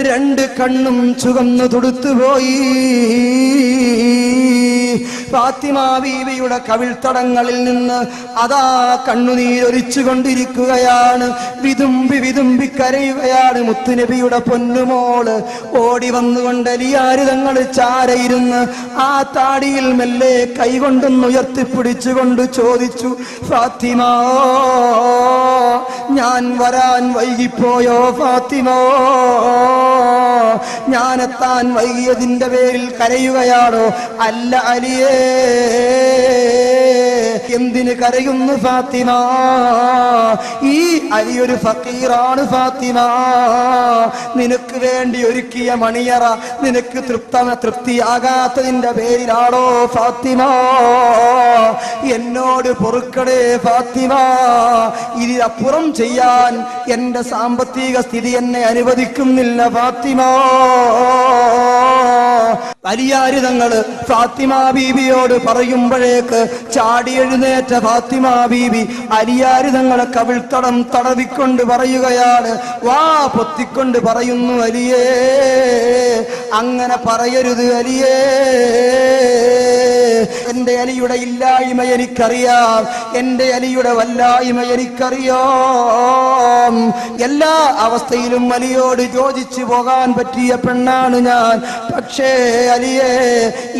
രണ്ട് കണ്ണും ചുവന്നു തുടുത്തുപോയി. ഫാത്തിമ ബീവിയുടെ കവിൾത്തടങ്ങളിൽ നിന്ന് അതാ കണ്ണുനീരൊലിച്ചു കൊണ്ടിരിക്കുകയാണ്. വിതുമ്പി വിതുമ്പി കരയുകയാണ്. മുത്തുനബിയുടെ പൊന്നുമോള് ഓടി വന്നുകൊണ്ട് അലിയാര് തങ്ങൾ ചാരയിരുന്ന് ആ താടിയിൽ മെല്ലെ കൈകൊണ്ടൊന്ന് ഉയർത്തിപ്പിടിച്ചുകൊണ്ട് ചോദിച്ചു, ഫാത്തിമ, ഞാൻ വരാൻ വൈകിപ്പോയോ? ഫാത്തിമ, ഞാനെത്താൻ വൈകിയതിന്റെ പേരിൽ കരയുകയാണോ? അല്ല അലിയേ, എന്തിന് കരയുന്നു ഫാത്തിമ? ഈ അലിയൊരു ഫക്കീറാണ് ഫാത്തിമ. നിനക്ക് വേണ്ടി ഒരുക്കിയ മണിയറ നിനക്ക് തൃപ്തിയാകാത്തതിന്റെ പേരിലാണോ ഫാത്തിമ? എന്നോട് പൊറുക്കടേ ഫാത്തിമ. ഇതിനപ്പുറം ചെയ്യാൻ എന്റെ സാമ്പത്തിക സ്ഥിതി എന്നെ അനുവദിക്കുന്നില്ല ഫാത്തിമ. അലിയാര് തങ്ങള് ഫാത്തിമ ബീബിയോട് പറയുമ്പോഴേക്ക് ചാടി എഴുന്നേറ്റ ഫാത്തിമ ബീബി അലിയാര് തങ്ങളെ കവിൾത്തടം തടവിക്കൊണ്ട് പറയുകയാണ്, വാ പൊത്തിക്കൊണ്ട് പറയുന്നു, അലിയേ, അങ്ങനെ പറയരുത് അലിയേ. എന്റെ അലിയുടെ ഇല്ലായ്മ എനിക്കറിയാം, എന്റെ അലിയുടെ വല്ലായ്മ എനിക്കറിയാം. എല്ലാ അവസ്ഥയിലും അലിയോട് യോജിച്ചു പോകാൻ പറ്റിയ പെണ്ണാണ് ഞാൻ. പക്ഷേ അലിയേ,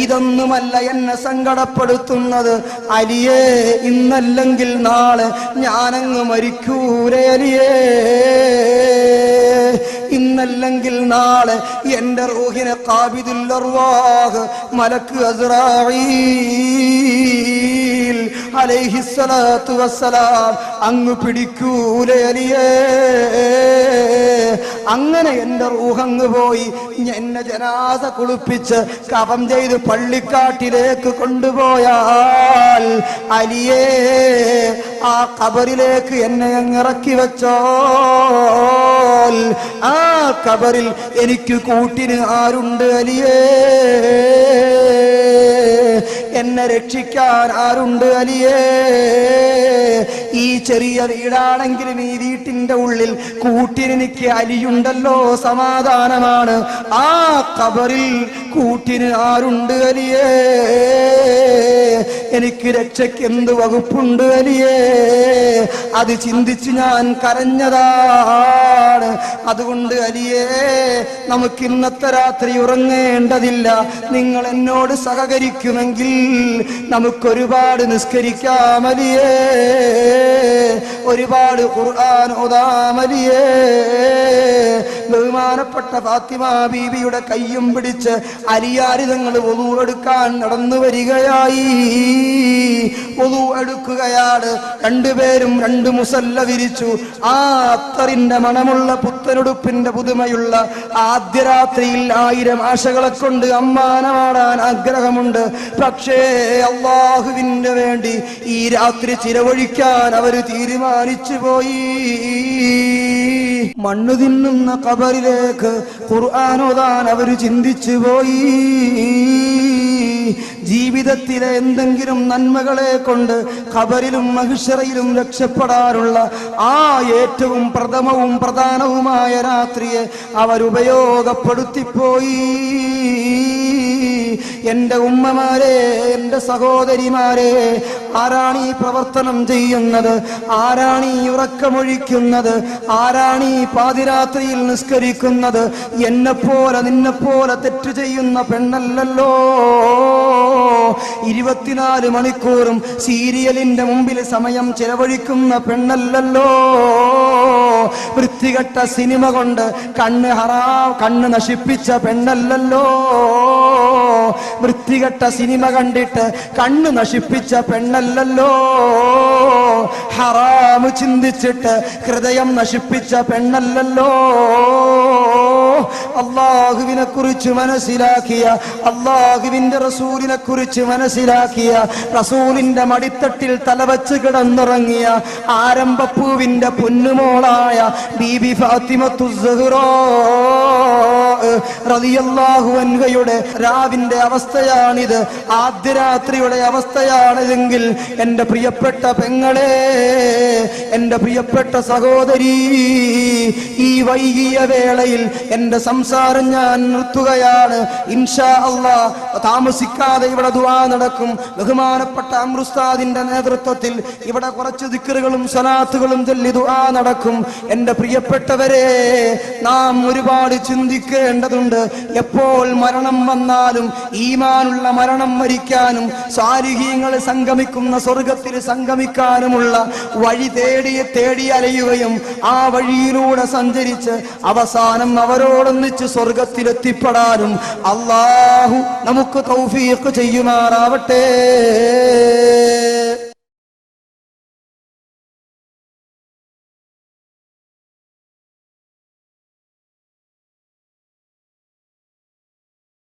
ഇതൊന്നുമല്ല എന്നെ സങ്കടപ്പെടുത്തുന്നത്. അലിയേ, ഇന്നല്ലെങ്കിൽ നാളെ ഞാനങ്ങ് മരിക്കൂലേ അലിയേ. ഇന്നല്ലെങ്കിൽ നാളെ എന്റെ റൂഹിനെ ഖാബിദുൽ അർവാഹ് മലക്ക് അസ്റായീൽ അലൈഹിസ്സലാത്തു വസ്സലാം അങ്ങ് പിടിക്കൂലേ അലിയേ. അങ്ങനെ എന്റെ റൂഹങ്ങ് പോയി എന്നെ ജനാസ കുളിപ്പിച്ച് കഫം ചെയ്ത് പള്ളിക്കാട്ടിലേക്ക് കൊണ്ടുപോയാൽ അലിയേ, ആ ഖബറിലേക്ക് എന്നെ അങ്ങ് ഇറക്കി വെച്ചോ. പോയാൽ ആ ഖബറിൽ എനിക്ക് കൂട്ടിന് ആരുണ്ട് അലിയേ? എന്നെ രക്ഷിക്കാൻ ആരുണ്ട് അലിയേ? ഈ ചെറിയ വീടാണെങ്കിലും ഈ വീട്ടിന്റെ ഉള്ളിൽ കൂട്ടിനെനിക്ക് അലിയുണ്ടല്ലോ, സമാധാനമാണ്. ആ ഖബറിൽ കൂട്ടിന് ആരുണ്ട് അലിയേ? എനിക്ക് രക്ഷയ്ക്ക് എന്ത് വകുപ്പുണ്ട് അലിയേ? അത് ചിന്തിച്ച് ഞാൻ കരഞ്ഞതാണ്. അതുകൊണ്ട് അലിയേ, നമുക്ക് ഇന്നത്തെ രാത്രി ഉറങ്ങേണ്ടതില്ല. നിങ്ങൾ എന്നോട് സഹകരിക്കുമെങ്കിൽ നമുക്കൊരുപാട് നിസ്കരിക്കാം അലിയേ, ഒരുപാട് ഖുർആൻ ഓതാം അലിയേ. ബഹുമാനപ്പെട്ട ഫാത്തിമ ബീവിയുടെ കയ്യും പിടിച്ച് അലിയാരി തങ്ങൾ വുളു എടുക്കാൻ നടന്നു വരികയായി. വുളു എടുക്കുകയാണ്. രണ്ടുപേരും രണ്ട് മുസല്ല വിരിച്ചു. ആ അത്തറിന്റെ മണമുള്ള പുത്തനുടുപ്പിന്റെ പുതുമയുള്ള ആദ്യ രാത്രിയിൽ 1000 ആശകളെ കൊണ്ട് അമ്മാനമാടാൻ ആഗ്രഹമുണ്ട്. പക്ഷേ അല്ലാഹുവിന് വേണ്ടി ഈ രാത്രി ചിലവഴിക്കാൻ അവര് തീരുമാനിച്ചു പോയി. മണ്ണു തിന്നുന്ന ഖബറിലേക്ക് ഖുർആൻ ഓതാൻ അവര് ചിന്തിച്ചു പോയി. ജീവിതത്തിലെ എന്തെങ്കിലും നന്മകളെ കൊണ്ട് ഖബറിലും മഹ്ശറയിലും രക്ഷപ്പെടാനുള്ള ആ ഏറ്റവും പ്രഥമവും പ്രധാനവുമായ രാത്രിയെ അവരുപയോഗപ്പെടുത്തിപ്പോയി. എന്റെ ഉമ്മമാരെ, എന്റെ സഹോദരിമാരെ, ആരാണ് ഈ പ്രവർത്തനം ചെയ്യുന്നത്? ആരാണ് ഈ ഉറക്കമൊഴിക്കുന്നത്? ആരാണ് ഈ പാതിരാത്രിയിൽ നിസ്കരിക്കുന്നത്? എന്നെപ്പോലെ നിന്നെപ്പോലെ തെറ്റ് ചെയ്യുന്ന പെണ്ണല്ലല്ലോ. 24 മണിക്കൂറും സീരിയലിന്റെ മുമ്പിൽ സമയം ചെലവഴിക്കുന്ന പെണ്ണല്ലല്ലോ. വൃത്തികെട്ട സിനിമ കൊണ്ട് കണ്ണ് നശിപ്പിച്ച പെണ്ണല്ലല്ലോ. വൃത്തികെട്ട സിനിമ കണ്ടിട്ട് കണ്ണ് നശിപ്പിച്ച പെണ്ണല്ലല്ലോ. ഹറാമ് ചിന്തിച്ചിട്ട് ഹൃദയം നശിപ്പിച്ച പെണ്ണല്ലല്ലോ. അല്ലാഹുവിനെ കുറിച്ച് മനസ്സിലാക്കിയ, അല്ലാഹുവിന്റെ റസൂലിനെ കുറിച്ച് മനസ്സിലാക്കിയ, റസൂലിന്റെ മടിത്തട്ടിൽ തലവച്ച് കിടന്നുറങ്ങിയ ആരംഭപ്പൂവിന്റെ പൊന്നുമോളായ ബീബി ഫാത്തിമത്തു സുഹ്റാ റളിയല്ലാഹു അൻഹയുടെ രാവിന്റെ അവസ്ഥയാണിത്. ആദ്യ രാത്രിയുടെ അവസ്ഥയാണിതെങ്കിൽ എന്റെ പ്രിയപ്പെട്ട പെങ്ങളെ, എന്റെ പ്രിയപ്പെട്ട സഹോദരി, ഈ വൈകിയ വേളയിൽ എന്റെ സംസാരം ഞാൻ നിർത്തുകയാണ്. ഇൻഷാ അല്ലാഹ് താമസിക്കാതെ ഇവിടെ ദുആ നടക്കും. ബഹുമാനപ്പെട്ട അംറുസ്താദിന്റെ നേതൃത്വത്തിൽ ഇവിടെ കുറച്ച് ദിക്റുകളും സ്വലാത്തുകളും ചൊല്ലി ദുആ നടക്കും. എന്റെ പ്രിയപ്പെട്ടവരെ, നാം ഒരുപാട് ചിന്തിക്കേണ്ടതുണ്ട്. എപ്പോൾ മരണം വന്നാലും ഈമാനുള്ള മരണം മരിക്കാനും സാലിഹീങ്ങൾ സംഗമിക്കുന്ന സ്വർഗത്തിൽ സംഗമിക്കാനുമുള്ള വഴി തേടി അലയുകയും ആ വഴിയിലൂടെ സഞ്ചരിച്ച് അവസാനം അവരോടൊന്നിച്ച് സ്വർഗത്തിലെത്തിപ്പെടാനും അല്ലാഹു നമുക്ക് തൗഫീഖ് ചെയ്യുമാറാവട്ടെ.